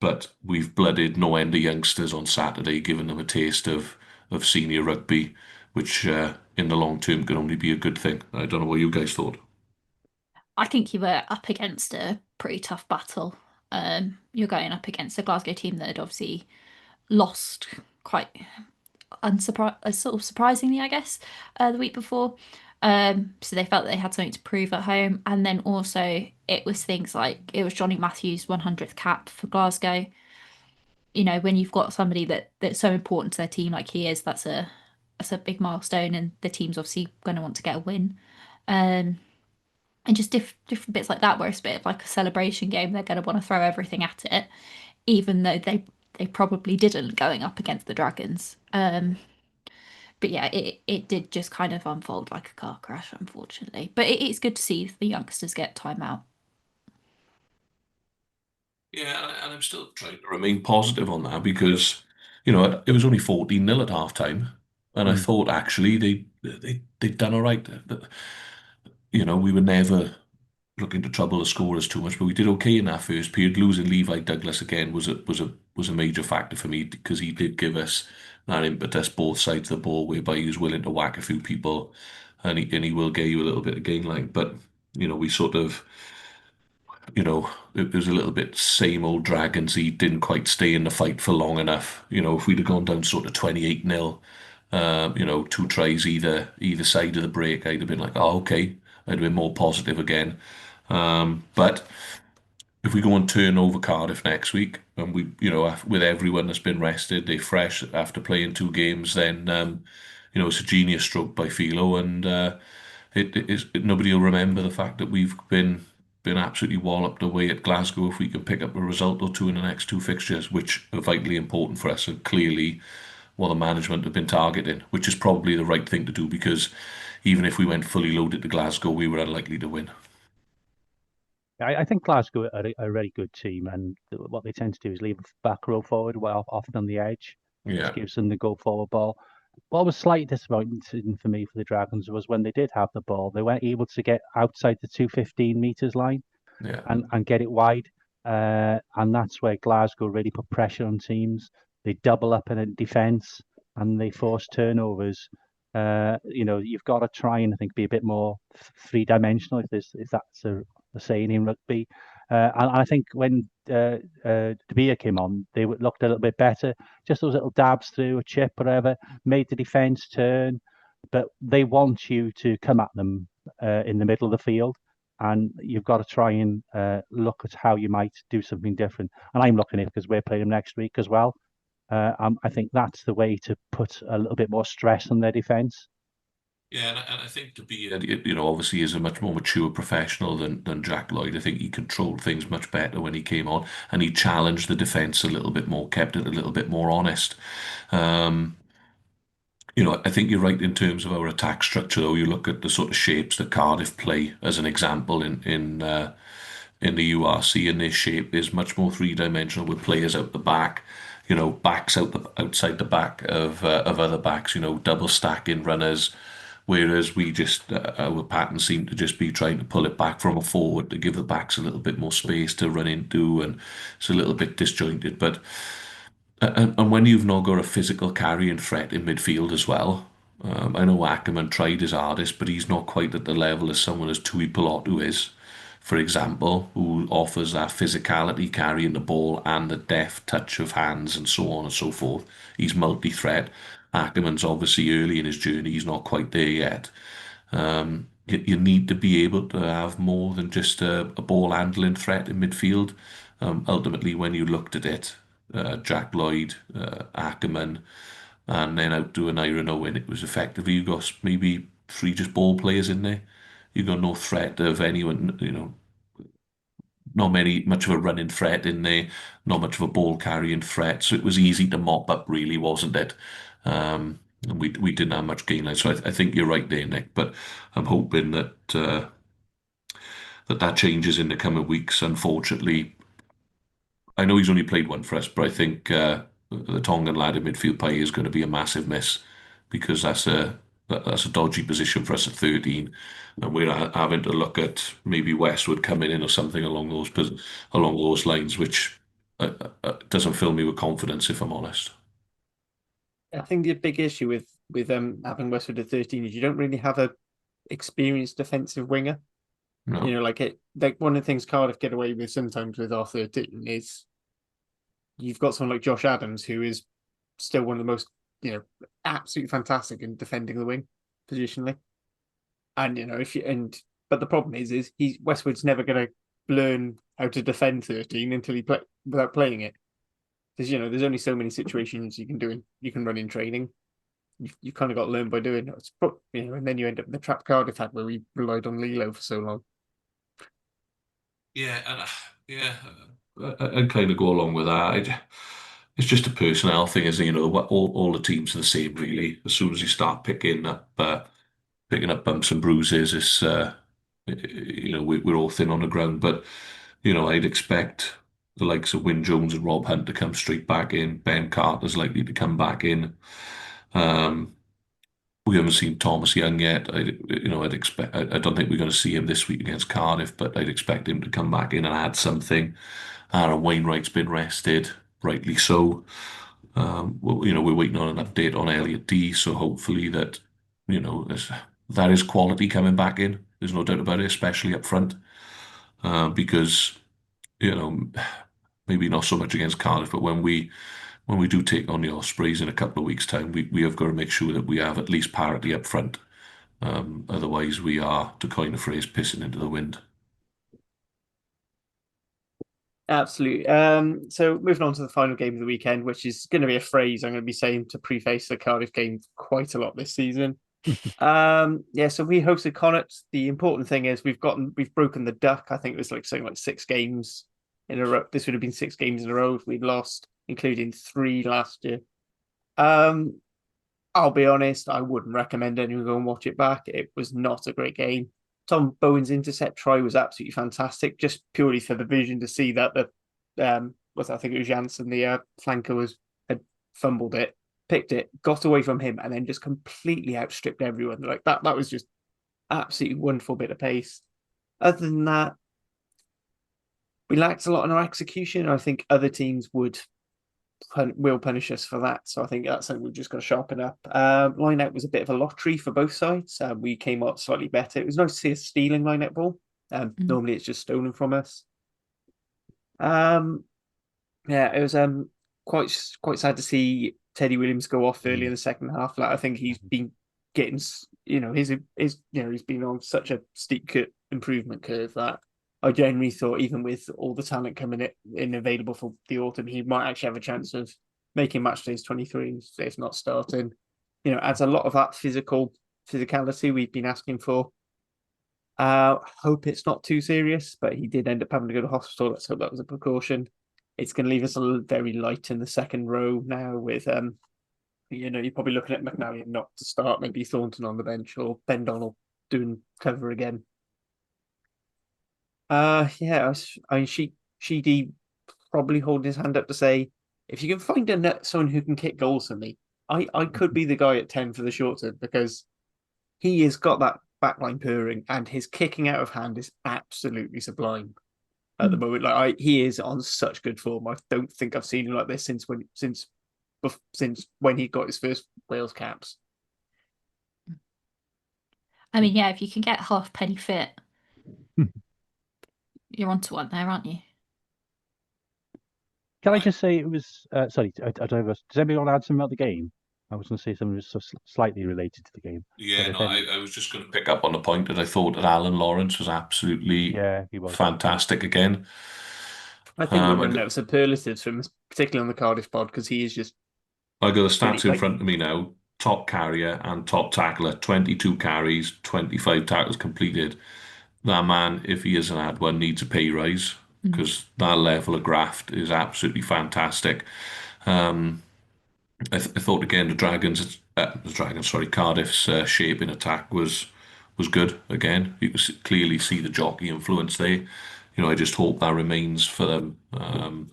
but we've blooded no end of youngsters on Saturday, giving them a taste of senior rugby, which in the long term can only be a good thing. I don't know what you guys thought. I think you were up against a pretty tough battle. You're going up against a Glasgow team that had obviously lost quite sort of surprisingly, I guess, the week before. So they felt that they had something to prove at home, and then also it was things like it was Johnny Matthews' 100th cap for Glasgow. You know, when you've got somebody that's so important to their team like he is, that's a big milestone, and the team's obviously going to want to get a win. Um, and just different bits like that, where it's a bit of like a celebration game. They're going to want to throw everything at it, even though they probably didn't going up against the Dragons. But yeah, it did just kind of unfold like a car crash, unfortunately. But it's good to see the youngsters get time out. Yeah, and I'm still trying to remain positive on that because, it was only 14-0 at half time. And I Mm. thought actually they'd done all right. We were never looking to trouble the scorers too much, but we did okay in that first period. Losing Levi Douglas again was a major factor for me because he did give us that impetus both sides of the ball, whereby he was willing to whack a few people, and he will get you a little bit of gain line. But we sort of, it was a little bit same old Dragons. He didn't quite stay in the fight for long enough. If we'd have gone down sort of 28-0, two tries either side of the break, I'd have been like, oh, okay. I'd have been more positive again. But if we go and turn over Cardiff next week, and with everyone that's been rested, they're fresh after playing 2 games, then it's a genius stroke by Philo, and nobody will remember the fact that we've been absolutely walloped away at Glasgow if we can pick up a result or two in the next 2 fixtures, which are vitally important for us, and clearly what the management have been targeting, which is probably the right thing to do because even if we went fully loaded to Glasgow, we were unlikely to win. I think Glasgow are a really good team, and what they tend to do is leave the back row forward well often on the edge, which Yeah, gives them the go forward ball. What was slightly disappointing for me for the Dragons was when they did have the ball, they weren't able to get outside the 215 meters line yeah. and get it wide. And that's where Glasgow really put pressure on teams. They double up in a defence and they force turnovers. You've got to try and I think be a bit more three-dimensional if that's a saying in rugby. And I think when De Beer came on, they looked a little bit better. Just those little dabs through a chip, whatever, made the defence turn. But they want you to come at them in the middle of the field, and you've got to try and look at how you might do something different. And I'm looking at it because we're playing them next week as well. I think that's the way to put a little bit more stress on their defence. Yeah, and I think to be, obviously is a much more mature professional than Jack Lloyd. I think he controlled things much better when he came on, and he challenged the defence a little bit more, kept it a little bit more honest. Um, I think you're right in terms of our attack structure, though. You look at the sort of shapes that Cardiff play as an example in the URC, and their shape is much more three-dimensional with players out the back, backs outside the back of other backs, double stacking runners. Whereas our pattern seemed to just be trying to pull it back from a forward to give the backs a little bit more space to run into, and it's a little bit disjointed. But and when you've not got a physical carrying threat in midfield as well, I know Ackerman tried his hardest, but he's not quite at the level as someone as Tui Pilotu is, for example, who offers that physicality carrying the ball and the deft touch of hands and so on and so forth. He's multi-threat. Ackerman's obviously early in his journey. He's not quite there yet. You need to be able to have more than just a ball handling threat in midfield. Ultimately, when you looked at it, Jack Lloyd, Ackerman, and then out to an Iron Owen, it was effectively you got maybe 3 just ball players in there. You got no threat of anyone, not much of a running threat in there, not much of a ball carrying threat. So it was easy to mop up, really, wasn't it? And we didn't have much gain line. So I think you're right there, Nick. But I'm hoping that changes in the coming weeks. Unfortunately, I know he's only played one for us, but I think the Tongan lad in midfield pie is going to be a massive miss because that's a dodgy position for us at 13, and we're having to look at maybe Westwood coming in or something along those lines, which doesn't fill me with confidence, if I'm honest. I think the big issue with having Westwood at 13 is you don't really have a experienced defensive winger. No. You know, like one of the things Cardiff get away with sometimes with our 13 is you've got someone like Josh Adams, who is still one of the most, absolutely fantastic in defending the wing positionally. And but the problem is Westwood's never going to learn how to defend 13 until without playing it. Because there's only so many situations you can run in training. You've kind of got to learn by doing it. And then you end up in the trap Cardiff had where we relied on Lilo for so long. Yeah, and I kind of go along with that. It's just a personnel thing, isn't it? All the teams are the same, really. As soon as you start picking up bumps and bruises, we're all thin on the ground. But I'd expect the likes of Wyn Jones and Rob Hunt to come straight back in. Ben Carter's likely to come back in. We haven't seen Thomas Young yet. I'd expect. I don't think we're going to see him this week against Cardiff, but I'd expect him to come back in and add something. Aaron Wainwright's been rested, rightly so. We're waiting on an update on Elliot D, so hopefully that that is quality coming back in. There's no doubt about it, especially up front, because maybe not so much against Cardiff, but when we do take on the Ospreys in a couple of weeks' time, we have got to make sure that we have at least parity up front. Otherwise, we are, to coin a phrase, pissing into the wind. Absolutely. So moving on to the final game of the weekend, which is going to be a phrase I'm going to be saying to preface the Cardiff game quite a lot this season. So we hosted Connacht. The important thing is we've broken the duck. I think it was something like 6 games in a row. This would have been 6 games in a row we'd lost, including 3 last year. I'll be honest, I wouldn't recommend anyone go and watch it back. It was not a great game. Tom Bowen's intercept try was absolutely fantastic, just purely for the vision to see that I think it was Janssen, the flanker had fumbled it, picked it, got away from him, and then just completely outstripped everyone. Like that was just absolutely wonderful bit of pace. Other than that, we lacked a lot in our execution. I think other teams will punish us for that. So I think that's something we've just got to sharpen up. Line out was a bit of a lottery for both sides. We came out slightly better. It was nice to see us stealing line out ball. Normally it's just stolen from us. It was quite sad to see Teddy Williams go off early in the second half. Like I think he's been getting, he's been on such a steep improvement curve that I genuinely thought, even with all the talent coming in available for the autumn, he might actually have a chance of making match days 23, if not starting. Adds a lot of that physicality we've been asking for. Hope it's not too serious, but he did end up having to go to hospital. Let's hope that was a precaution. It's going to leave us very light in the second row now with, you're probably looking at McNally not to start, maybe Thornton on the bench or Ben Donald doing cover again. Sheedy probably holding his hand up to say, if you can find someone who can kick goals for me, I could be the guy at 10 for the short term, because he has got that backline purring and his kicking out of hand is absolutely sublime at the moment. Like he is on such good form. I don't think I've seen him like this since when he got his first Wales caps. I mean, yeah, if you can get Halfpenny fit, you're onto one there, aren't you? Can I just say it was, sorry, I don't know, does anybody want to add something about the game? I was going to say something just slightly related to the game. Yeah, I was just going to pick up on the point that I thought that Alan Lawrence was absolutely he was fantastic again. I think we're running out of superlatives from, particularly on the Cardiff pod, because he is just... I got the stats in front of me now. Top carrier and top tackler, 22 carries, 25 tackles completed. That man, if he hasn't had one, needs a pay rise, because that level of graft is absolutely fantastic. I thought again Cardiff's shape in attack was good again. You could clearly see the jockey influence there. I just hope that remains for them. For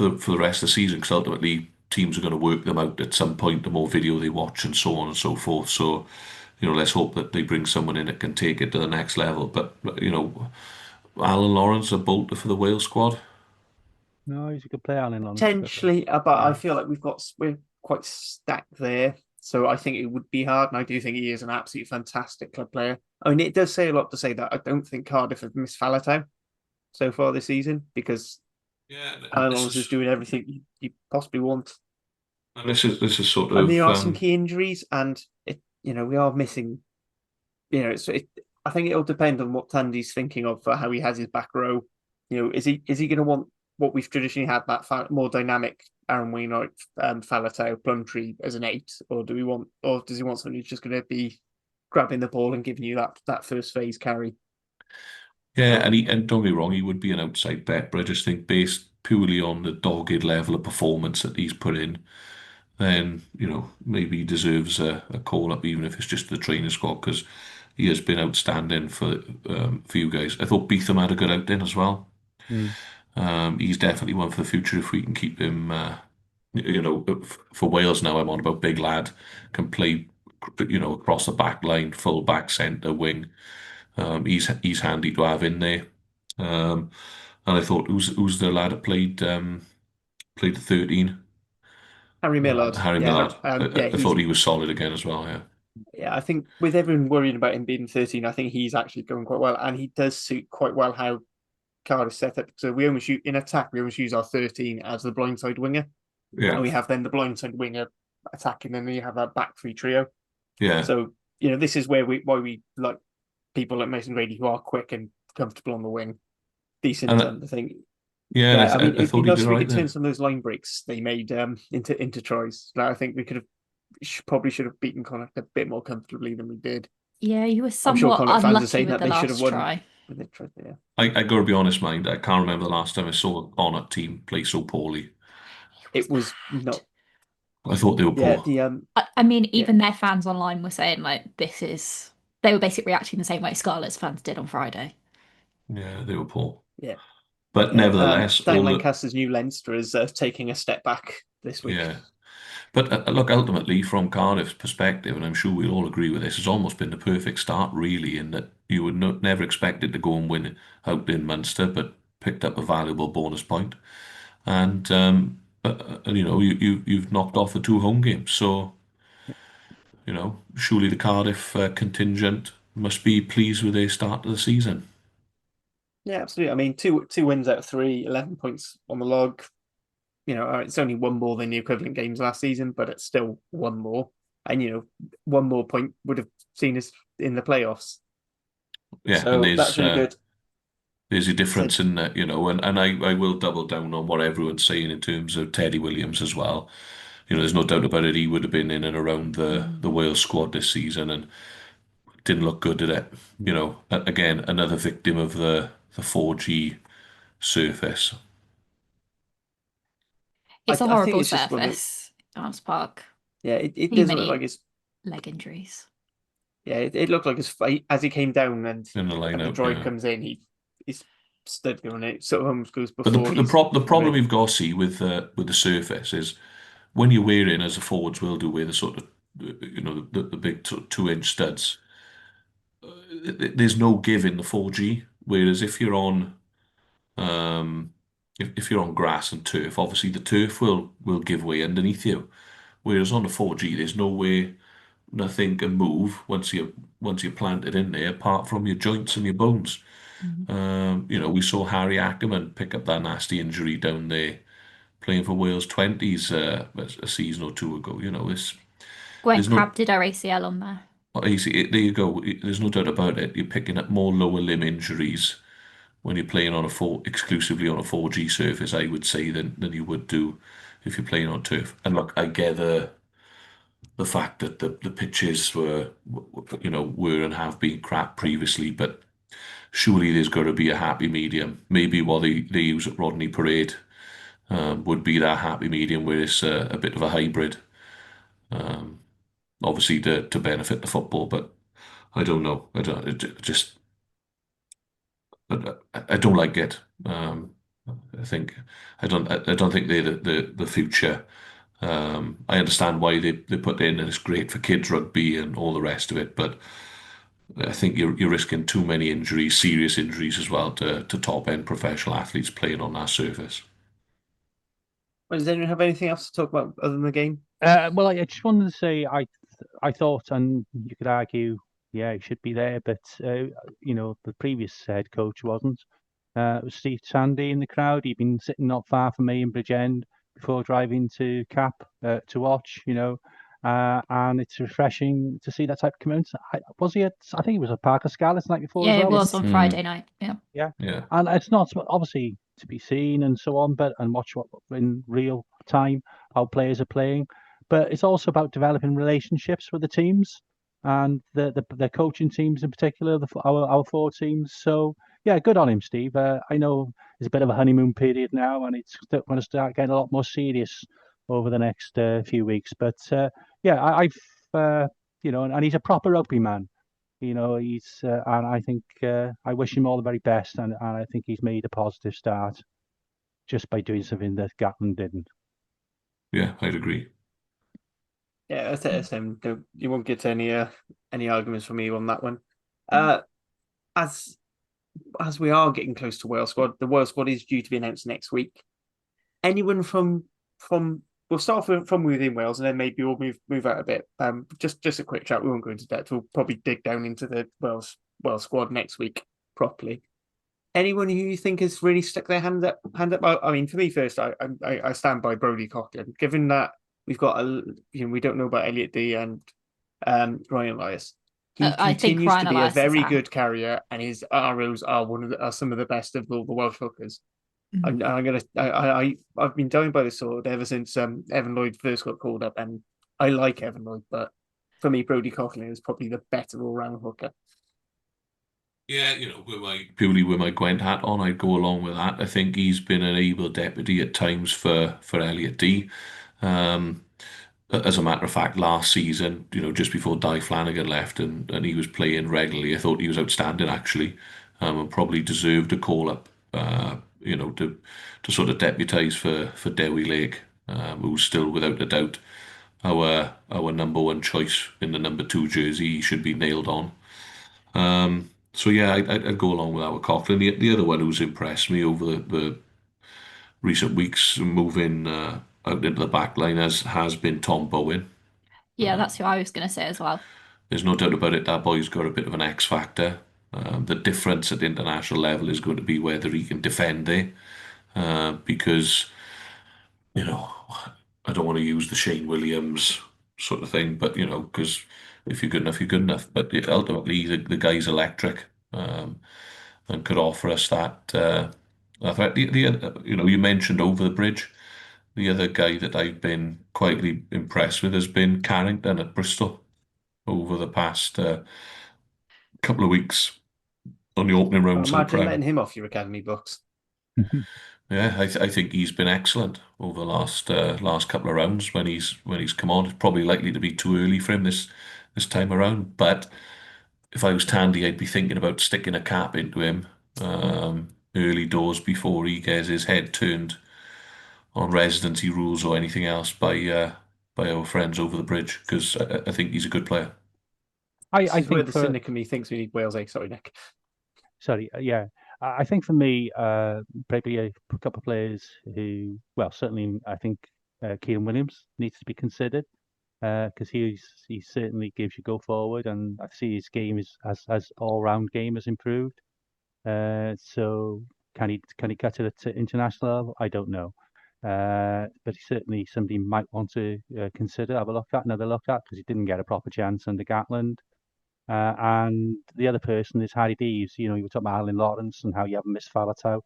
the rest of the season, because ultimately teams are going to work them out at some point. The more video they watch and so on and so forth. So, let's hope that they bring someone in that can take it to the next level. But Alan Lawrence, a bolter for the Wales squad. No, he's a good player, Alan Lawrence. Potentially, but I feel like we're quite stacked there. So I think it would be hard, and I do think he is an absolutely fantastic club player. I mean, it does say a lot to say that I don't think Cardiff have missed Faletau so far this season, because Yeah, Alan Lawrence is doing everything you possibly want. and this is sort And of there are some key injuries, and we are missing. I think it'll depend on what Tandy's thinking of for how he has his back row. Is he going to want what we've traditionally had, that more dynamic Aaron Wainwright, Faletau, Plumtree as an 8, or does he want someone who's just going to be grabbing the ball and giving you that first phase carry? Yeah, and don't get me wrong, he would be an outside bet, but I just think based purely on the dogged level of performance that he's put in, then maybe he deserves a call up, even if it's just the training squad, because he has been outstanding for you guys. I thought Beetham had a good outing as well. He's definitely one for the future if we can keep him. For Wales now, I'm on about big lad, can play, across the back line, full back, centre, wing. He's handy to have in there. And I thought, who's the lad that played the 13? Harry Millard. Harry Yeah, Millard. I he's thought he was solid again as well. Yeah. Yeah, I think with everyone worrying about him being 13, I think he's actually going quite well, and he does suit quite well how Cardiff set up. So we almost use in attack, we almost use our 13 as the blindside winger, and we have then the blindside winger attacking, and then you have a back three trio. Yeah. So this is why we like people like Mason Grady, who are quick and comfortable on the wing, decent. I think. Yeah, I mean, I it'd be thought he nice did if we right could there. turn some of those line breaks they made into tries. Like, I think we could have probably should have beaten Connacht a bit more comfortably than we did. Yeah, you were I'm sure somewhat Connacht fans are unlucky saying with that the they should have last won. try. Yeah. I gotta be honest, mind. I can't remember the last time I saw a Connacht team play so poorly. It was not. I thought they were Yeah, poor. I mean, even their fans online were saying like this is. They were basically reacting the same way Scarlet's fans did on Friday. Yeah, they were poor. Yeah. But nevertheless, Dan Lancaster's new Leinster is taking a step back this week. Yeah. But look, ultimately, from Cardiff's perspective, and I'm sure we'll all agree with this, it's almost been the perfect start, really, in that you would never expect it to go and win out in Munster, but picked up a valuable bonus point. And you've knocked off the 2 home games, so surely the Cardiff contingent must be pleased with their start to the season. Yeah, absolutely. I mean, two wins out of 3, 11 points on the log. It's only one more than the equivalent games last season, but it's still one more. And one more point would have seen us in the playoffs. Yeah, so and that's really good. There's a difference in that, and I will double down on what everyone's saying in terms of Teddy Williams as well. There's no doubt about it. He would have been in and around the Wales squad this season and didn't look good at it. Again, another victim of the 4G surface. It's a I think horrible it's just surface, Arms Park. Yeah, it Too doesn't look many like it's. leg injuries. Yeah, it looked like as he came down and In the the lineup, drive yeah. comes in, he's stood going it. Sort of almost goes But before. the problem you've got to see with the surface is when you're wearing, as the forwards will do, with the sort of the big 2-inch studs. There's no give in the 4G. Whereas if you're on if you're on grass and turf, obviously the turf will give way underneath you. Whereas on the 4G, there's no way nothing can move once you're planted in there, apart from your joints and your bones. We saw Harry Ackerman pick up that nasty injury down there playing for Wales 20s a season or 2 ago. Gwen There's no Crabb did our ACL on there. there you go. There's no doubt about it. You're picking up more lower limb injuries when you're playing on exclusively on a 4G surface, I would say, than you would do if you're playing on turf. And look, I get the fact that the pitches were and have been crap previously, but surely there's got to be a happy medium. Maybe what they use at Rodney Parade would be that happy medium where it's a bit of a hybrid. Obviously to benefit the football, but I don't know. I don't like it. I think I don't think they're the future. I understand why they put in, and it's great for kids rugby and all the rest of it, but I think you're risking too many injuries, serious injuries as well, to top end professional athletes playing on that surface. Well, does anyone have anything else to talk about other than the game? Well, I just wanted to say I thought, and you could argue, yeah, he should be there, but the previous head coach wasn't. It was Steve Sandy in the crowd. He'd been sitting not far from me in Bridgend before driving to Cap to watch, and it's refreshing to see that type of commitment. I think he was at Parker Scarlett's the night before as Yeah, well. it was on Friday night. Yeah. Yeah. And it's not obviously to be seen and so on, and watch what in real time how players are playing. But it's also about developing relationships with the teams and the coaching teams in particular, our four teams. So yeah, good on him, Steve. I know it's a bit of a honeymoon period now, and it's going to start getting a lot more serious over the next few weeks. But yeah, I've and he's a proper rugby man. He's and I think I wish him all the very best, and I think he's made a positive start just by doing something that Gatland didn't. Yeah, I'd agree. Yeah, that's him. You won't get any arguments from me on that one. As we are getting close to Wales squad, the Wales squad is due to be announced next week. Anyone from we'll start from within Wales, and then maybe we'll move out a bit. Just a quick chat. We won't go into depth. We'll probably dig down into the Wales squad next week properly. Anyone who you think has really stuck their hand up? I mean, for me first, I stand by Brodie Coughlin. Given that we've got we don't know about Elliot D and Ryan Elias. He I think continues Ryan to be Elias a very is good carrier, and his ROs are some of the best of all the Welsh hookers. I've been going by this sword ever since Evan Lloyd first got called up, and I like Evan Lloyd, but for me, Brodie Coughlin is probably the better all-round hooker. Yeah, purely with my Gwent hat on, I'd go along with that. I think he's been an able deputy at times for Elliot D. As a matter of fact, last season, just before Di Flanagan left and he was playing regularly, I thought he was outstanding actually, and probably deserved a call up, to sort of deputise for Dewi Lake, who's still without a doubt our number one choice in the number 2 jersey. He should be nailed on. So yeah, I'd go along with that with Coughlin. The other one who's impressed me over the recent weeks moving out into the back line has been Tom Bowen. Yeah, that's who I was going to say as well. There's no doubt about it, that boy's got a bit of an X factor. The difference at the international level is going to be whether he can defend there, because I don't want to use the Shane Williams sort of thing, but because if you're good enough, you're good enough. But ultimately, the guy's electric, and could offer us that. I thought you mentioned over the bridge. The other guy that I've been quietly impressed with has been Carrington at Bristol over the past couple of weeks on the opening rounds of the Imagine Prem. letting him off your academy books. Yeah, I think he's been excellent over the last couple of rounds when he's come on. It's probably likely to be too early for him this time around. But if I was Tandy, I'd be thinking about sticking a cap into him early doors before he gets his head turned on residency rules or anything else by our friends over the bridge, because I think he's a good player. I think where the cynic in me thinks we need Wales A. Sorry, Nick. Sorry, yeah. I think for me, probably a couple of players who, well, certainly I think Kieran Williams needs to be considered, because he certainly gives you go forward, and I see his game as all round game has improved. So can he cut it at international level? I don't know, but he's certainly somebody you might want to consider, have another look at, because he didn't get a proper chance under Gatland. And the other person is Harry Deves. You were talking about Alan Lawrence and how you haven't missed Falatau.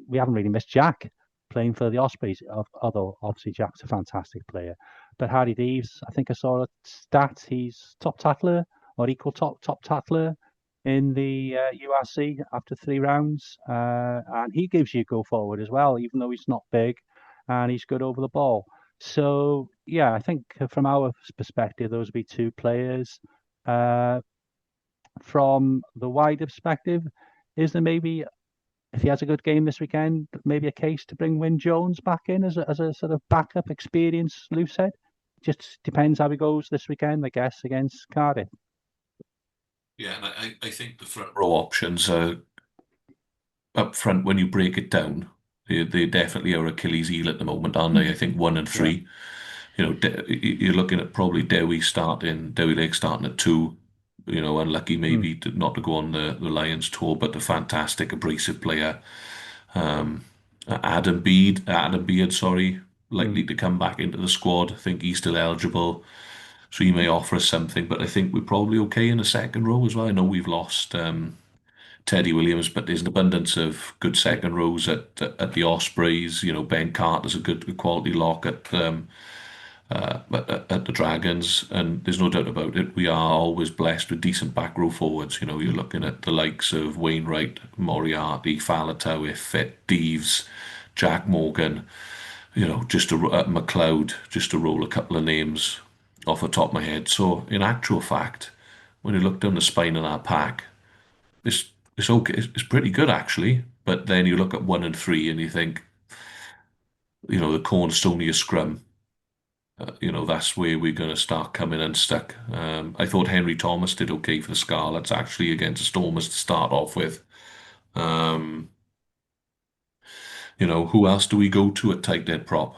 We haven't really missed Jack playing for the Ospreys, although obviously Jack's a fantastic player. But Harry Deves, I think I saw a stat, he's top tackler or equal top tackler in the URC after 3 rounds. And he gives you go forward as well, even though he's not big and he's good over the ball. So, yeah, I think from our perspective, those would be 2 players. From the wider perspective, is there maybe, if he has a good game this weekend, maybe a case to bring Wyn Jones back in as a sort of backup experience loose head? Just depends how he goes this weekend, I guess, against Cardiff. Yeah, and I think the front row options are up front when you break it down. They definitely are Achilles' heel at the moment, aren't they? I think 1 and 3. You know, you're looking at probably Dewi Lake starting at 2. You know, unlucky maybe not to go on the Lions tour, but a fantastic abrasive player. Um, Adam Beard, sorry, likely to come back into the squad. I think he's still eligible, so he may offer us something. But I think we're probably okay in the second row as well. I know we've lost Teddy Williams, but there's an abundance of good second rows at the Ospreys. You know, Ben Carter's a good quality lock at the Dragons, and there's no doubt about it. We are always blessed with decent back row forwards. You know, you're looking at the likes of Wainwright, Moriarty, Faletau, if fit, Deves, Jack Morgan. You know, just to McLeod, just to roll a couple of names off the top of my head. So, in actual fact, when you look down the spine of that pack, it's okay. It's pretty good actually. But then you look at 1 and 3, and you think, you know, the cornerstone of your scrum. You know, that's where we're going to start coming unstuck. I thought Henry Thomas did okay for the Scarlets actually against the Stormers to start off with. You know, who else do we go to at tight dead prop?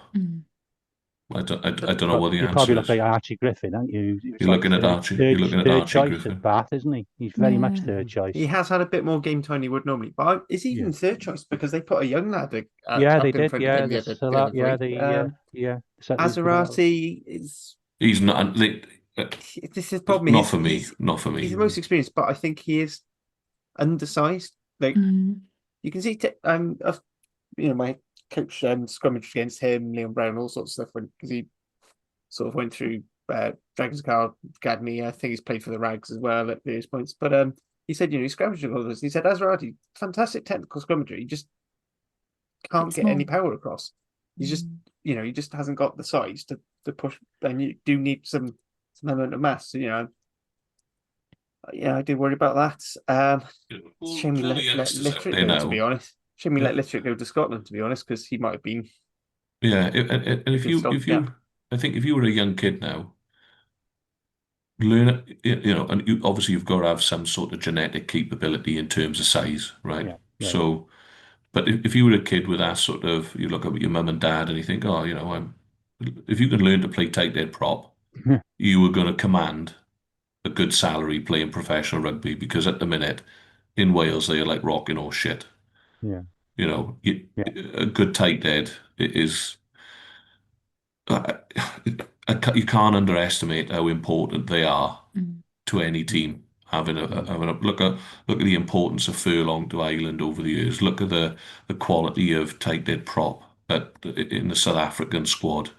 I don't know what the You probably answer look is. at Archie Griffin, aren't you? He was You're like looking at Archie. You're looking at third Archie choice Griffin. at Bath, isn't he? He's very much Yeah. third choice. He has had a bit more game time than he would normally, but is he even third choice because they put a young lad Yeah, up they in did. front Yeah, of him the the other Salah, week. yeah. Certainly good at that. Azarati is. He's not. This is the problem. Not for me. Not for He's me. the most experienced, but I think he is undersized. Like you can see, you know, my coach scrummaged against him, Leon Brown, all sorts of stuff because he sort of went through Dragons Academy. I think he's played for the Rags as well at various points. But he said, you know, he scrummaged all this. He said, Azarati, fantastic technical scrummager. He just can't get any power across. He's just, you know, he just hasn't got the size to push. And you do need some element of mass. You know, yeah, I do worry about that. Shame we let Littrick go, to be honest. Shame we let Littrick go to Scotland, to be honest, because he might have been. Yeah, and if you, I think if you were a young kid now, learn it, you know, and obviously you've got to have some sort of genetic capability in terms of size, right? So, but if you were a kid with that sort of, you look up at your mum and dad and you think, oh, you know, if you can learn to play tight head prop, you were going to command a good salary playing professional rugby because at the minute in Wales they are like rocking or shit. Yeah. You know, a good tight head is. You can't underestimate how important they are to any team. Having a look at the importance of Furlong to Ireland over the years. Look at the quality of tight head prop in the South African squad.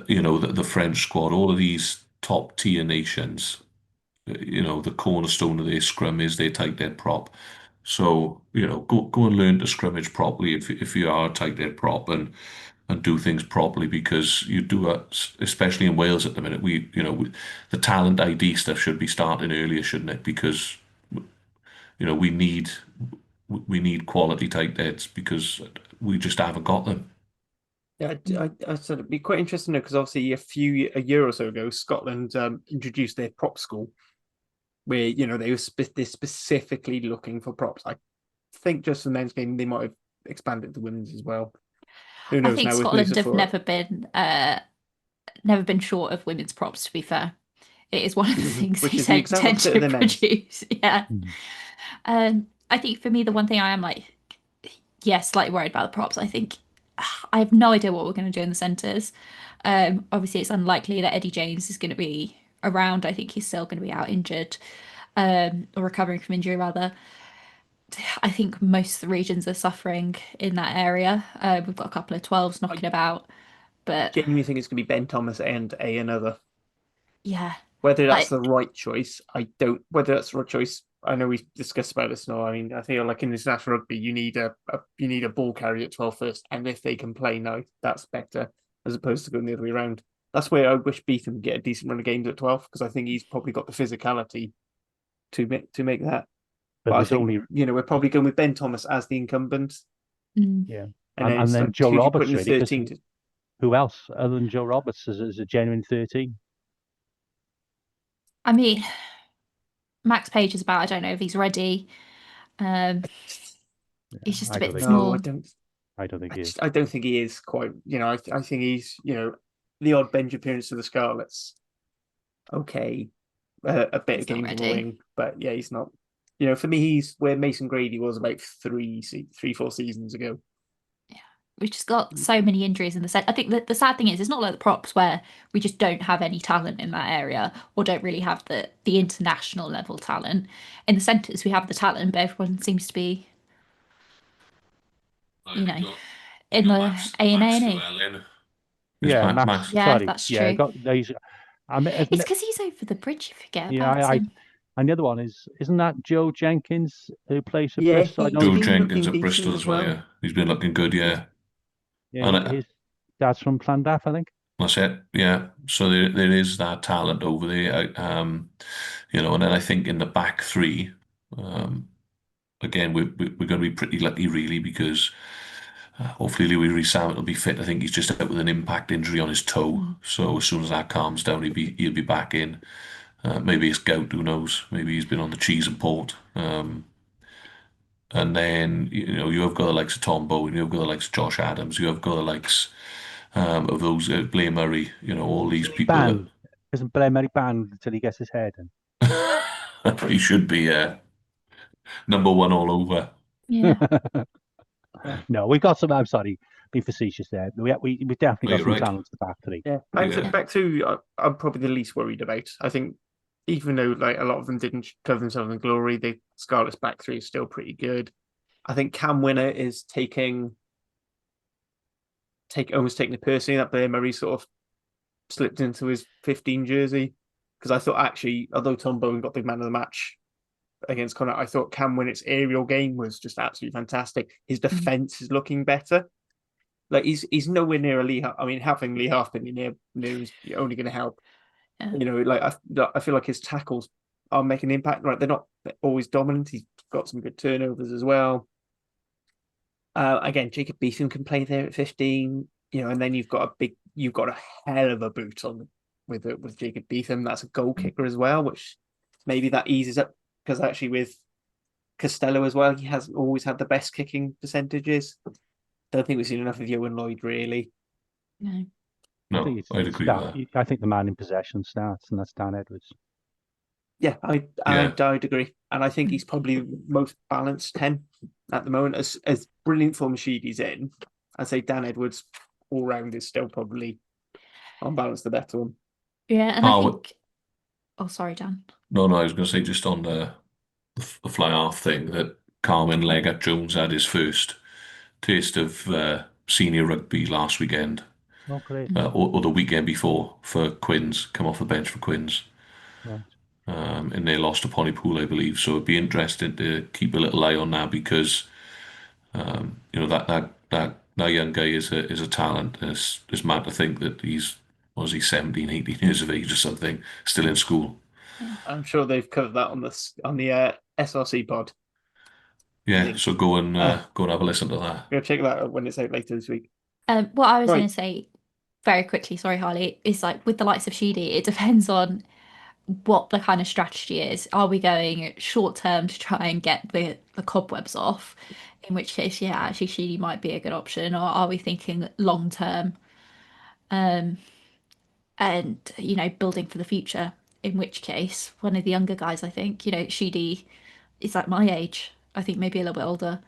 You know, the French squad. All of these top tier nations. You know, the cornerstone of their scrum is their tight head prop. So, you know, go and learn to scrummage properly if you are a tight head prop and do things properly because you do it, especially in Wales at the minute. The talent ID stuff should be starting earlier, shouldn't it? Because you know we need quality tight heads because we just haven't got them. Yeah, I said it'd be quite interesting because obviously a year or so ago, Scotland introduced their prop school, where you know they're specifically looking for props. I think just for the men's game they might have expanded the women's as well. Who knows? I think now Scotland have never been short of women's props. To be fair, it is one of the things they tend to produce. Yeah. I think for me the one thing I am like, slightly worried about the props. I think I have no idea what we're going to do in the centres. Obviously, it's unlikely that Eddie James is going to be around. I think he's still going to be out injured, or recovering from injury rather. I think most of the regions are suffering in that area. We've got a couple of 12s knocking about, but genuinely think it's going to be Ben Thomas and another. Yeah. Whether that's the right choice, I don't. Whether that's the right choice, I know we discussed about this. No, I mean, I feel like in international rugby, you need a ball carrier at 12 first, and if they can play now, that's better as opposed to going the other way around. That's where I wish Beetham would get a decent run of games at 12 because I think he's probably got the physicality to make that. But I think we're probably going with Ben Thomas as the incumbent. Yeah, and then Joe Roberts really. Who else other than Joe Roberts is a genuine 13? I mean, Max Page is about. I don't know if he's ready. He's just a bit small. No, I don't. I don't think he is. I don't think he is quite. I think he's the odd bench appearance to the Scarlets. Okay, a bit He's of not games ready. winning, but yeah, he's not. For me, he's where Mason Grady was about 4 seasons ago. We've just got so many injuries in the set. I think that the sad thing is, it's not like the props where we just don't have any talent in that area or don't really have the international level talent. In the centres, we have the talent, but everyone seems to be, in the Max A&A. Llewellyn. Yeah, Max. Max. Yeah, Sorry, that's yeah, true. I mean, It's because he's over the bridge. You forget yeah, about him. and the other one isn't that Joe Jenkins who plays for Yeah, Bristol? I he's know Joe been Jenkins looking at decent Bristol as as well. well. Yeah, he's been looking good. Yeah, yeah, his dad's from Llandaff, I think. that's it. Yeah, so there is that talent over there. And then I think in the back three, again we're going to be pretty lucky really because hopefully Louis Sam will be fit. I think he's just out with an impact injury on his toe, so as soon as that calms down, he'll be back in. Maybe it's gout, who knows? Maybe he's been on the cheese and port. And then you have got the likes of Tom Bowen, you have got the likes of Josh Adams, you have got the likes of those Blair Murray, all these people Banned. Isn't Blair Murray banned until he gets his head in? that he should be number one all over. Yeah. No, we've got some. I'm sorry, being facetious there. We definitely got You're some right. talent to the back three. Yeah, Yeah. back to I'm probably the least worried about. I think even though like a lot of them didn't cover themselves in glory, the Scarlet's back three is still pretty good. I think Cam Winner is almost taking it personally that Blair Murray sort of slipped into his 15 jersey, because I thought actually, although Tom Bowen got the man of the match against Connacht, I thought Cam Winnett's aerial game was just absolutely fantastic. His defense is looking better. Like he's nowhere near a Lee. I mean, having Lee Halfpenny near is only going to help. Yeah. I feel like his tackles are making an impact. Right, they're not always dominant. He's got some good turnovers as well. Again, Jacob Beetham can play there at 15. And then you've got a hell of a boot on with Jacob Beetham. That's a goal kicker as well, which maybe that eases up, because actually with Costello as well, he hasn't always had the best kicking percentages. Don't think we've seen enough of Ewan Lloyd really. No. No, I think I'd agree with that. I think the man in possession starts, and that's Dan Edwards. Yeah, I'd agree, and I think he's probably the most balanced 10 at the moment. As brilliant form Sheedy's in, I'd say Dan Edwards all round is still probably on balance the better one. Yeah, and I think. Oh, sorry, Dan. No, I was going to say just on the fly half thing that Carwyn Leggett Jones had his first taste of senior rugby last weekend, Oh, great. or the weekend before for Quins, come off the bench for Quins. Right. And they lost to Pontypool, I believe. So it'd be interesting to keep a little eye on that because that young guy is a talent. And it's mad to think that he's 17, 18 years of age or something, still in school. I'm sure they've covered that on the SRC pod. Yeah, so go and have a listen to that. Go check that out when it's out later this week. What I was going to say very quickly, sorry, Harley, is like with the likes of Sheedy, it depends on what the kind of strategy is. Are we going short term to try and get the cobwebs off? In which case, yeah, actually Sheedy might be a good option. Or are we thinking long term? And building for the future. In which case, one of the younger guys, I think, Sheedy is like my age. I think maybe a little bit older.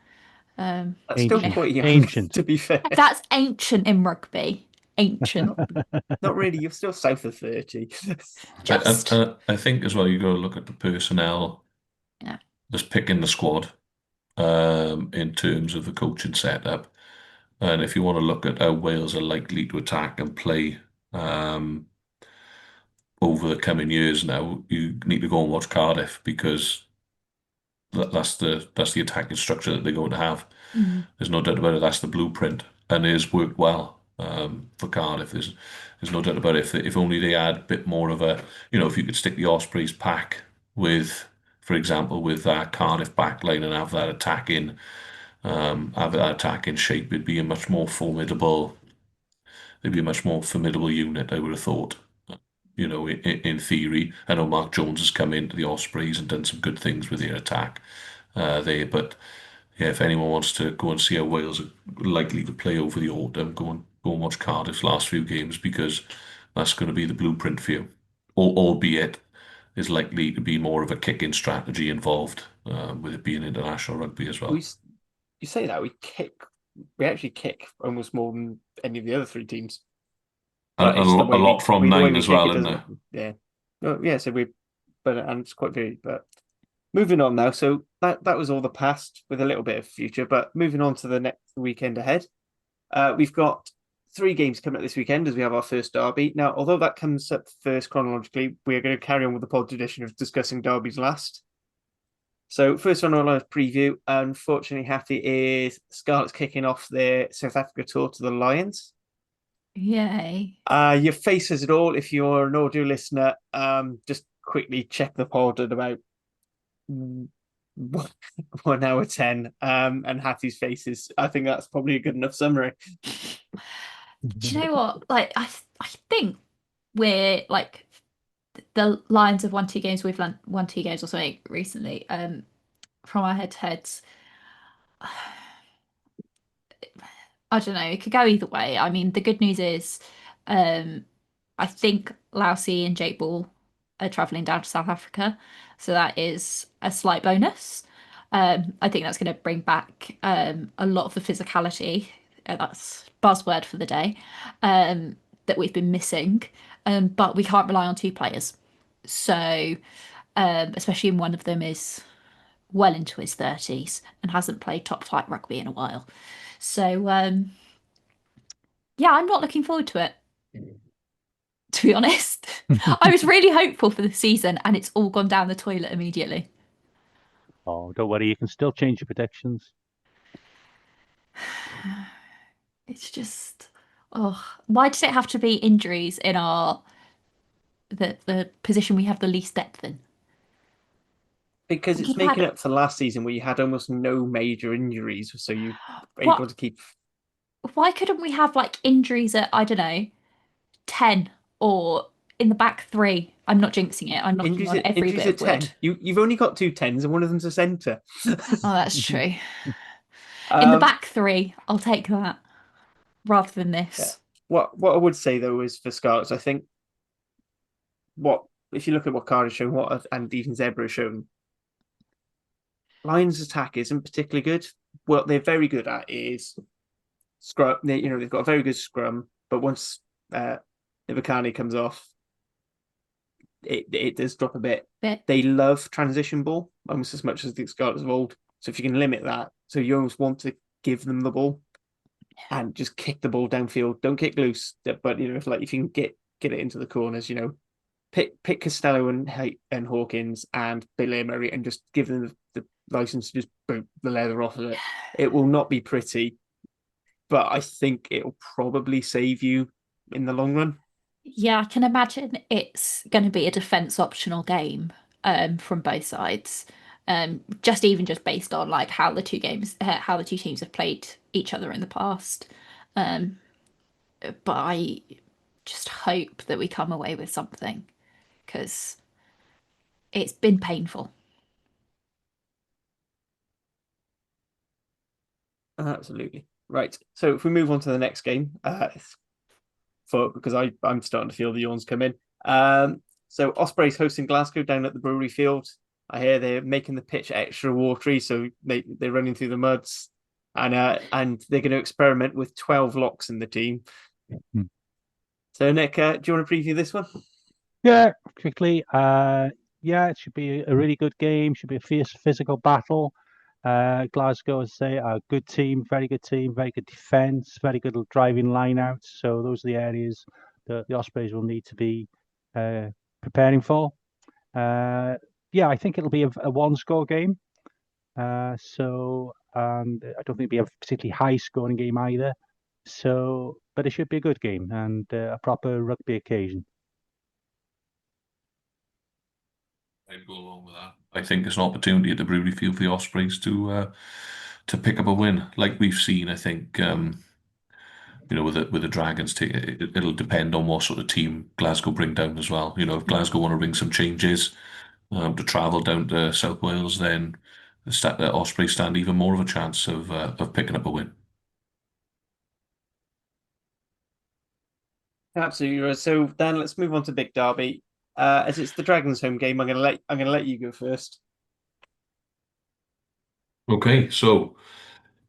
That's still quite young, ancient. to be fair. That's ancient in rugby. Ancient. Not really. You're still south of 30. Just. I think as well, you got to look at the personnel that's picking the squad in terms of the coaching setup. And if you want to look at how Wales are likely to attack and play over the coming years now, you need to go and watch Cardiff because that's the attacking structure that they're going to have. There's no doubt about it. That's the blueprint, and it has worked well for Cardiff. There's no doubt about it. If only they had a bit more of a, if you could stick the Ospreys pack with, for example, with that Cardiff backline and have that attacking shape, it'd be a much more formidable. They'd be a much more formidable unit, I would have thought. In theory, I know Mark Jones has come into the Ospreys and done some good things with their attack but yeah, if anyone wants to go and see how Wales are likely to play over the autumn, go and watch Cardiff's last few games because that's going to be the blueprint for you. Albeit there's likely to be more of a kicking strategy involved with it being international rugby as well. You say that we actually kick almost more than any of the other three teams. And It's a the way lot from the way nine we as kick well, it, isn't doesn't there? it? Yeah. Yeah, so and it's quite varied. But moving on now, so that was all the past with a little bit of future. But moving on to the next weekend ahead, we've got 3 games coming up this weekend as we have our first derby. Now, although that comes up first chronologically, we are going to carry on with the pod tradition of discussing derbies last. So first on our preview, unfortunately, Hattie, is Scarlet's kicking off their South Africa tour to the Lions. Yay. Your face says it all. If you're an audio listener, just quickly check the pod at about 1 hour 10. And Hattie's faces. I think that's probably a good enough summary. Do you know what? Like, I think we're like the Lions have won 2 games. We've won 2 games or something recently. From our head-to-heads. I don't know. It could go either way. I mean, the good news is, I think Lousy and Jake Ball are traveling down to South Africa, so that is a slight bonus. I think that's going to bring back a lot of the physicality. That's buzzword for the day. That we've been missing, but we can't rely on 2 players. So, especially when one of them is well into his 30s and hasn't played top flight rugby in a while. So, yeah, I'm not looking forward to it, to be honest. I was really hopeful for the season and it's all gone down the toilet immediately. Oh, don't worry, you can still change your predictions. It's just, oh, why does it have to be injuries in the position we have the least depth in? Because We it's could have making had- up for last season where you had almost no major injuries, so you were What? able to keep. Why couldn't we have like injuries at, I don't know, 10 or in the back 3? I'm not jinxing it. I'm knocking on every Injuries bit at of 10. wood. You've only got 2 10s and one of them's a centre. Oh, that's true. In the Um, back 3, I'll take that rather than yeah. this. What I would say though is for Scarlets, I think if you look at what Cardiff shown, and even Zebra shown, Lions' attack isn't particularly good. What they're very good at is scrum. They've got a very good scrum, but once Ivakani comes off, it does drop a bit. They love transition ball almost as much as the Scarlets of old. So if you can limit that, so you almost want to give them the ball and just kick the ball downfield. Don't kick loose, but if you can get it into the corners, pick Costello and Hawkins and Blair Murray and just give them the license to just boot the leather off of it. It will not be pretty, but I think it'll probably save you in the long run. Yeah, I can imagine it's going to be a defense optional game from both sides. Just based on like how the 2 teams have played each other in the past. But I just hope that we come away with something because it's been painful. Absolutely. Right. So if we move on to the next game, because I'm starting to feel the yawns come in. So Ospreys hosting Glasgow down at the Brewery Field. I hear they're making the pitch extra watery, so they're running through the muds, and they're going to experiment with 12 locks in the team. So Nick, do you want to preview this one? Yeah, quickly. Yeah, it should be a really good game. Should be a fierce physical battle. Glasgow, as I say, a good team, very good defence, very good driving lineouts. So those are the areas that the Ospreys will need to be preparing for. Yeah, I think it'll be a 1-score game. And I don't think it'll be a particularly high-scoring game either. So, but it should be a good game and a proper rugby occasion. I'd go along with that. I think it's an opportunity at the Brewery Field for the Ospreys to pick up a win, like we've seen. I think with the Dragons, it'll depend on what sort of team Glasgow bring down as well. If Glasgow want to bring some changes to travel down to South Wales, then Ospreys stand even more of a chance of picking up a win. Absolutely right. So Dan, let's move on to Big Derby. As it's the Dragons' home game, I'm gonna let you go first. Okay, so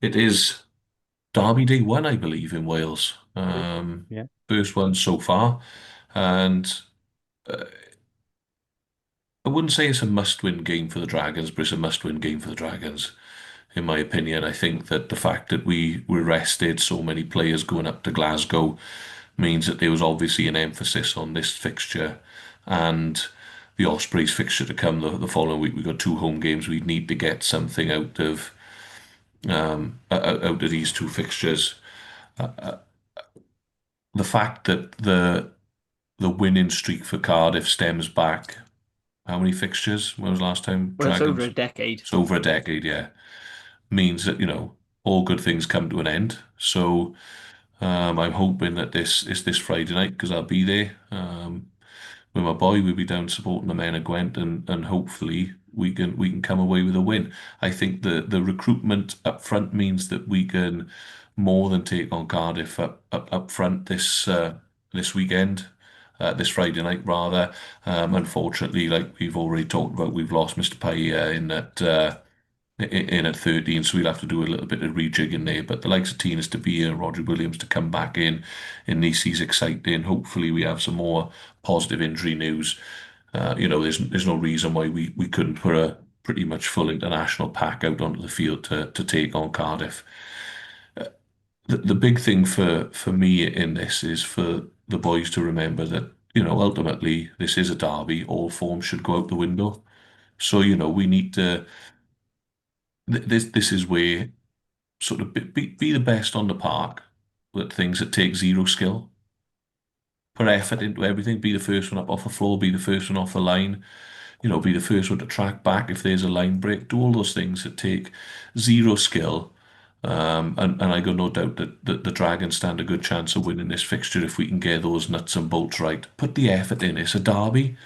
it is Derby Day 1, I believe, in Wales. Yeah. First one so far, and uh, I wouldn't say it's a must-win game for the Dragons, but it's a must-win game for the Dragons, in my opinion. I think that the fact that we rested so many players going up to Glasgow means that there was obviously an emphasis on this fixture and the Ospreys fixture to come the following week. We've got 2 home games. We need to get something out of these 2 fixtures. The fact that the winning streak for Cardiff stems back how many fixtures? When was the last time Well, it's over Dragons? a decade. It's over a decade, yeah. Means that, all good things come to an end. So I'm hoping that this is this Friday night because I'll be there. With my boy, we'll be down supporting the men of Gwent, and hopefully we can come away with a win. I think the recruitment up front means that we can more than take on Cardiff up front this weekend. This Friday night, rather. Unfortunately, like we've already talked about, we've lost Mr. Payet in at 13, so we'll have to do a little bit of rejigging there. But the likes of Tinas to be Roger Williams to come back in Nice is exciting. Hopefully, we have some more positive injury news. There's no reason why we couldn't put a pretty much full international pack out onto the field to take on Cardiff. The big thing for me in this is for the boys to remember that, ultimately this is a derby. All forms should go out the window. So, we need to. This is where sort of be the best on the park with things that take zero skill. Put effort into everything. Be the first one up off the floor. Be the first one off the line. Be the first one to track back if there's a line break. Do all those things that take zero skill. And I got no doubt that the Dragons stand a good chance of winning this fixture if we can get those nuts and bolts right. Put the effort in. It's a derby.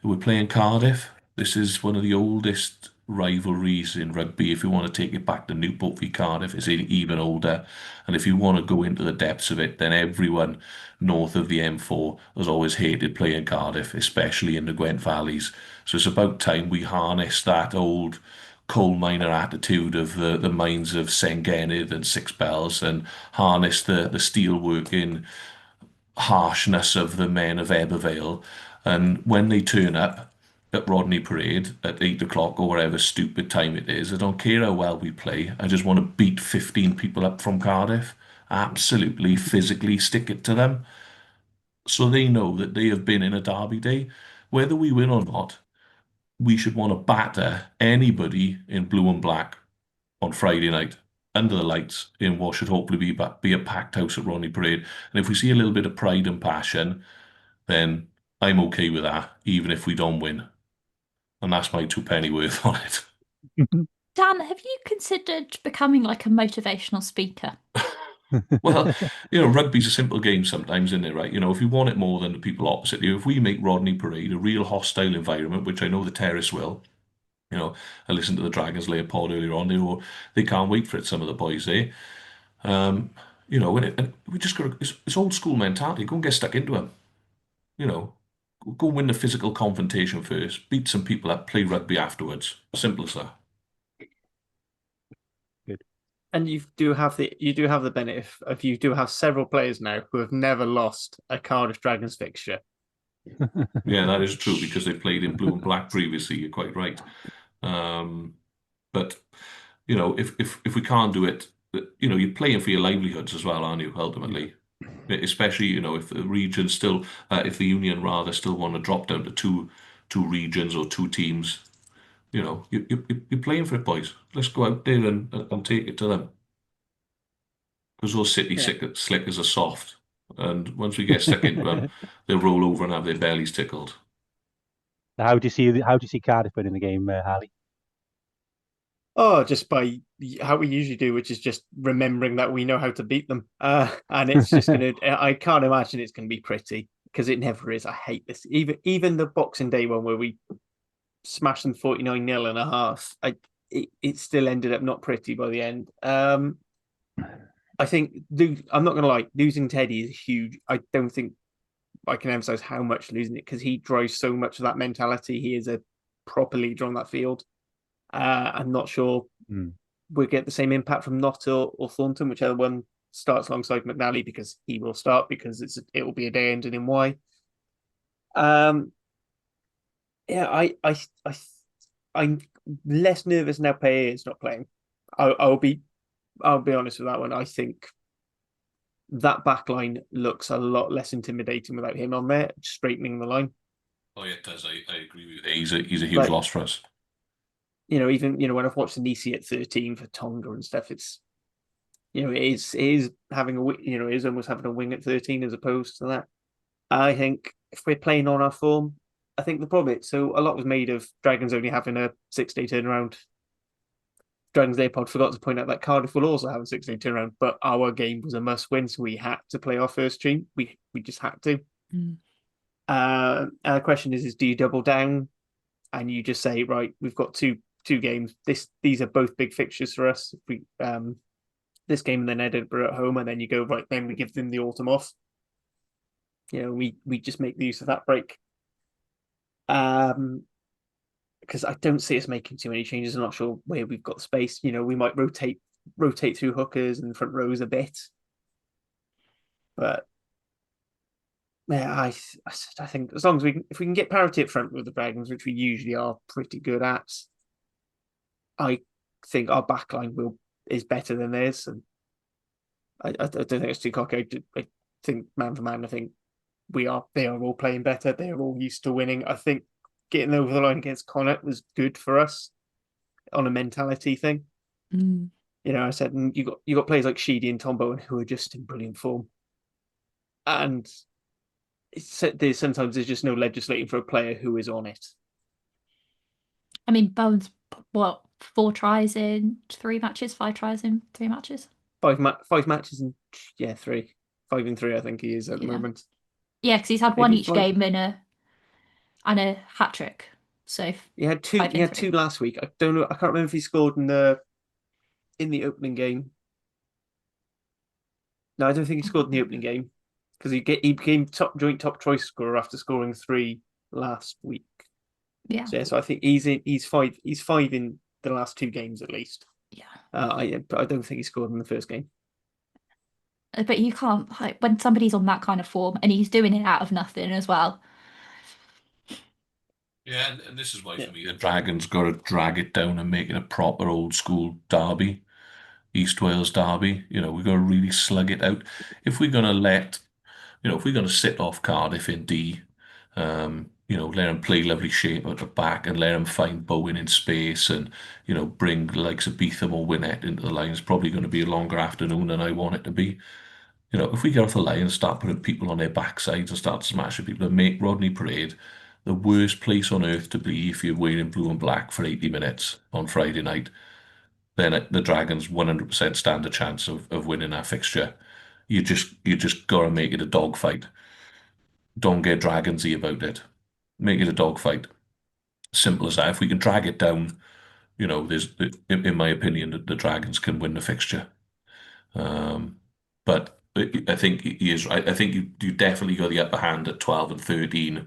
We're playing Cardiff. This is one of the oldest rivalries in rugby. If you want to take it back to Newport v Cardiff, it's even older. And if you want to go into the depths of it, then everyone north of the M4 has always hated playing Cardiff, especially in the Gwent Valleys. So it's about time we harness that old coal miner attitude of the mines of Sengennydd and Six Bells and harness the steel working harshness of the men of Ebervale. And when they turn up at Rodney Parade at 8 o'clock or whatever stupid time it is, I don't care how well we play. I just want to beat 15 people up from Cardiff. Absolutely, physically stick it to them. So they know that they have been in a derby day. Whether we win or not, we should want to batter anybody in blue and black on Friday night under the lights in what should hopefully be a packed house at Rodney Parade. And if we see a little bit of pride and passion, then I'm okay with that, even if we don't win. And that's my 2 penny worth on it. Dan, have you considered becoming like a motivational speaker? Well, rugby's a simple game sometimes, isn't it, right? If you want it more than the people opposite you, if we make Rodney Parade a real hostile environment, which I know the terrace will, I listened to the Dragons Layer pod earlier on, they can't wait for it, some of the boys there. And we just got it's old school mentality. Go and get stuck into them. Go win the physical confrontation first, beat some people up, play rugby afterwards. Simple as that. Good. And you do have the benefit of you do have several players now who have never lost a Cardiff Dragons fixture. Yeah, that is true because they played in blue and black previously. You're quite right. But if we can't do it, you're playing for your livelihoods as well, aren't you? Ultimately, especially if the region still, if the union rather still want to drop down to two regions or 2 teams, you're playing for it, boys. Let's go out there and take it to them. Because those city slickers are soft, and once we get stuck into them, they'll roll over and have their bellies tickled. How do you see Cardiff winning the game, Harley? Oh, just by how we usually do, which is just remembering that we know how to beat them. And it's just I can't imagine it's gonna be pretty because it never is. I hate this. Even the Boxing Day one where we smashed them 49-0 and a half. it still ended up not pretty by the end. I think I'm not going to lie, losing Teddy is huge. I don't think I can emphasize how much losing it, because he drives so much of that mentality. He is a proper leader on that field. I'm not sure we'll get the same impact from Nott or Thornton, whichever one starts alongside McNally, because he will start, because it will be a day ending in Y. Yeah, I'm less nervous now. Paye is not playing. I'll be honest with that one. I think that back line looks a lot less intimidating without him on there, straightening the line. Oh yeah, it does. I agree with you. He's a huge loss for us. Even when I've watched the Nisi at 13 for Tonga and stuff, it's it is having a it is almost having a wing at 13 as opposed to that. I think if we're playing on our form, I think the problem is, so a lot was made of Dragons only having a 6-day turnaround. Dragons Day pod forgot to point out that Cardiff will also have a 6-day turnaround, but our game was a must win, so we had to play our first team. We just had to. The question is do you double down and you just say, right, we've got two games. These are both big fixtures for us. If we this game and then Edinburgh at home, and then you go, right, then we give them the autumn off. We just make the use of that break. Because I don't see us making too many changes. I'm not sure where we've got space. We might rotate through hookers and front rows a bit, but yeah, I think as long as if we can get parity up front with the Dragons, which we usually are pretty good at, I think our backline is better than theirs, and I don't think it's too cocky. I think man for man, I think they are all playing better. They are all used to winning. I think getting over the line against Connacht was good for us on a mentality thing. I said you got players like Sheedy and Tom Bowen who are just in brilliant form, and sometimes there's just no legislating for a player who is on it. I mean, Bowen's 4 tries in 3 matches, 5 tries in 3 matches. 5 matches and 3, 5 in 3. I think he is at the moment. Yeah, because he's had one each game and a hat trick. So he had 2. He had 2 last week. I don't know. I can't remember if he scored in the opening game. No, I don't think he scored in the opening game, because he became joint top choice scorer after scoring 3 last week. Yeah. So I think he's 5 in the last 2 games at least. Yeah. I don't think he scored in the first game. But you can't, when somebody's on that kind of form and he's doing it out of nothing as well. Yeah, and this is why for me the Dragons got to drag it down and make it a proper old school derby, East Wales derby. We've got to really slug it out. If we're going to sit off Cardiff in D, let them play lovely shape at the back and let them find Bowen in space and, bring the likes of Beetham or Winnett into the line, it's probably going to be a longer afternoon than I want it to be. If we get off the line and start putting people on their backsides and start smashing people and make Rodney Parade the worst place on earth to be if you're wearing blue and black for 80 minutes on Friday night, then the Dragons 100% stand a chance of winning that fixture. You just got to make it a dogfight. Don't get Dragonsy about it. Make it a dogfight. Simple as that. If we can drag it down, in my opinion, the Dragons can win the fixture. But I think he is right. I think you definitely got the upper hand at 12 and 13.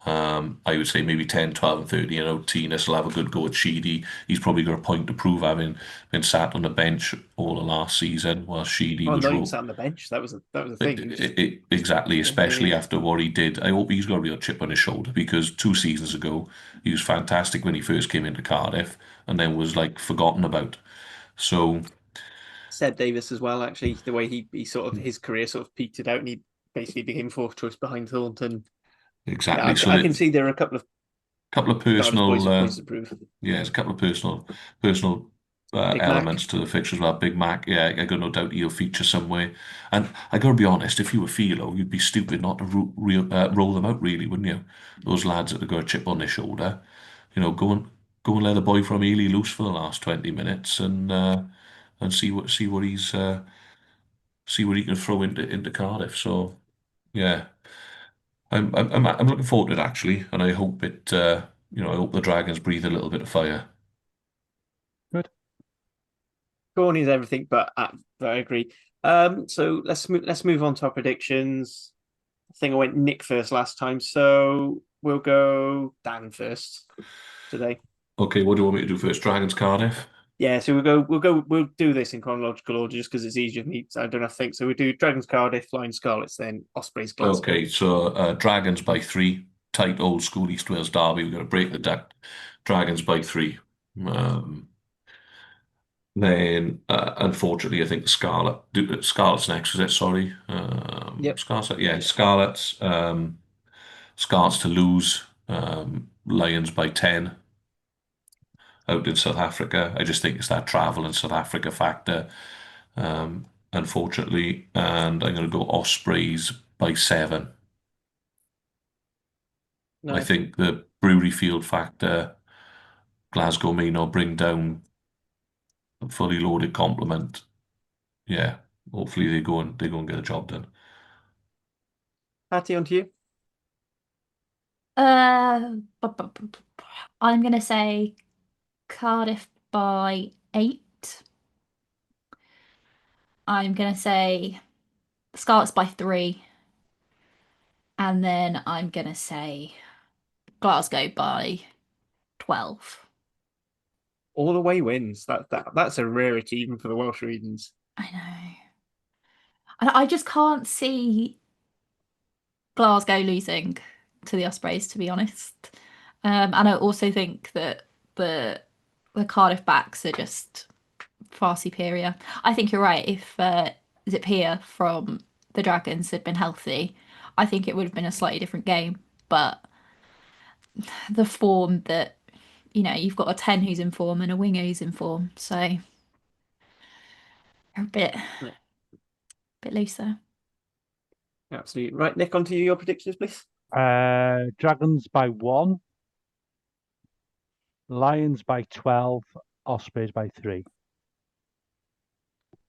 I would say maybe 10, 12 and 13. Tina will have a good go at Sheedy. He's probably got a point to prove, having been sat on the bench all the last season while Sheedy was not even sat on the bench. That was a thing. Exactly, especially after what he did. I hope he's got a real chip on his shoulder, because 2 seasons ago he was fantastic when he first came into Cardiff and then was forgotten about. So Seb Davis as well, actually, the way he sort of his career sort of petered out and he basically became 4th choice behind Thornton. Exactly. So I can see there are a couple of personal points to prove. Yeah, there's a couple of personal elements to the fixture as well. Big Mac, yeah, I got no doubt he'll feature somewhere. And I got to be honest, if you were Philo, you'd be stupid not to roll them out, really, wouldn't you? Those lads that have got a chip on their shoulder, go and let the boy from Ely loose for the last 20 minutes and see what he can throw into Cardiff. So yeah. I'm looking forward to it, actually, and I hope I hope the Dragons breathe a little bit of fire. corny as everything, but I agree. So let's move on to our predictions. I think I went Nick first last time, so we'll go Dan first today. Okay, what do you want me to do first? Dragons Cardiff? Yeah, so we'll do this in chronological order just because it's easier for me. I don't have to think. So we do Dragons Cardiff, Lions Scarlets, then Ospreys Glasgow. Okay, so Dragons by 3. Tight old school East Wales derby. We're going to break the duck. Dragons by 3. Then, unfortunately, I think Scarlet's next, is it? Sorry. Yep. Scarlets, yeah, Scarlets. Scarlets to lose. Lions by 10 out in South Africa. I just think it's that travel and South Africa factor, unfortunately. And I'm going to go Ospreys by 7. No. I think the Brewery Field factor, Glasgow may not bring down a fully loaded complement. Yeah, hopefully they go and get the job done. Hattie, on to you. I'm going to say Cardiff by 8. I'm going to say Scarlets by 3. And then I'm going to say Glasgow by 12. All away wins. That's a rarity even for the Welsh regions. I know. And I just can't see Glasgow losing to the Ospreys, to be honest. And I also think that the Cardiff backs are just far superior. I think you're right. If Pia from the Dragons had been healthy, I think it would have been a slightly different game. But the form that, you've got a 10 who's in form and a winger who's in form, so you're a bit loose there. Absolutely right, Nick. On to you. Your predictions, please. Dragons by 1. Lions by 12. Ospreys by 3.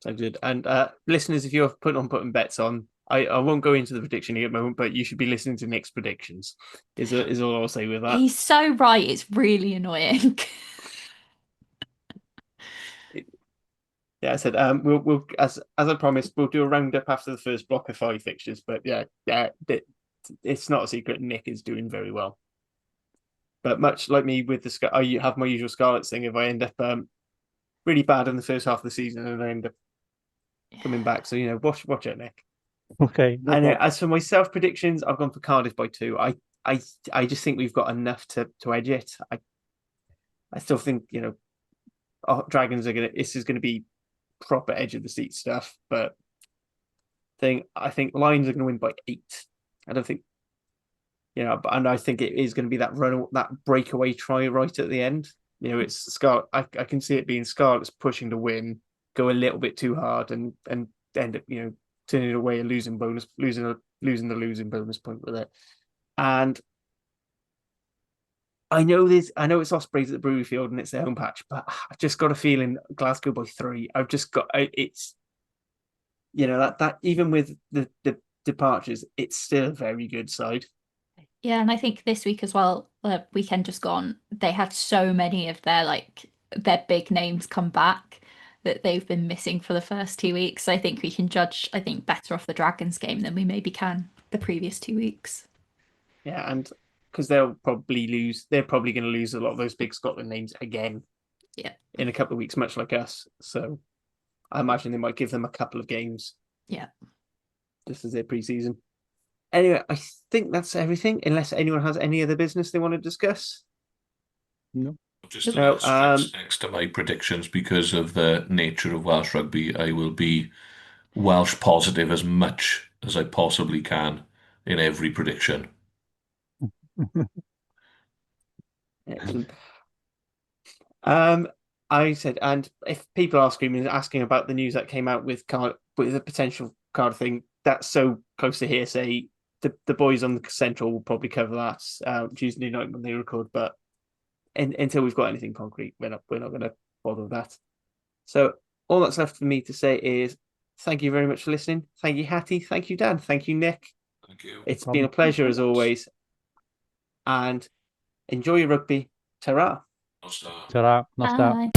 So good. And listeners, if you're putting bets on, I won't go into the prediction at the moment, but you should be listening to Nick's predictions. Is all I'll say with that. He's so right. It's really annoying. Yeah, I said we'll as I promised, we'll do a roundup after the first block of 5 fixtures. But yeah, it's not a secret. Nick is doing very well. But much like me with I have my usual Scarlets thing. If I end up really bad in the first half of the season and I end up coming back, so watch out, Nick. Okay. And as for my self predictions, I've gone for Cardiff by 2. I just think we've got enough to edge it. I still think Dragons are this is gonna be proper edge of the seat stuff, but I think Lions are going to win by 8. I don't think, and I think it is going to be that breakaway try right at the end. It's Scarlet. I can see it being Scarlet's pushing to win, go a little bit too hard, and end up turning it away and losing the losing bonus point with it. And I know it's Ospreys at the Brewery Field and it's their home patch, but I've just got a feeling Glasgow by 3. I've just got it's that even with the departures, it's still a very good side. Yeah, and I think this week as well, the weekend just gone, they had so many of their big names come back that they've been missing for the first 2 weeks. So I think we can judge, better off the Dragons game than we maybe can the previous 2 weeks. Yeah, and because they'll probably lose, they're probably going to lose a lot of those big Scotland names again. Yeah. In a couple of weeks, much like us. So I imagine they might give them a couple of games. Yeah. Just as their pre-season. Anyway, I think that's everything, unless anyone has any other business they want to discuss. No. Just a little stretch next to my predictions because of the nature of Welsh rugby. I will be Welsh positive as much as I possibly can in every prediction. Excellent. I said, and if people are asking about the news that came out with the potential card thing, that's so close to hearsay. The boys on the Central will probably cover that Tuesday night when they record, but until we've got anything concrete, we're not going to bother with that. So all that's left for me to say is thank you very much for listening. Thank you, Hattie. Thank you, Dan. Thank you, Nick. Thank you. It's been a pleasure as always. And enjoy your rugby. Ta-ra. Ta-ra. Bye.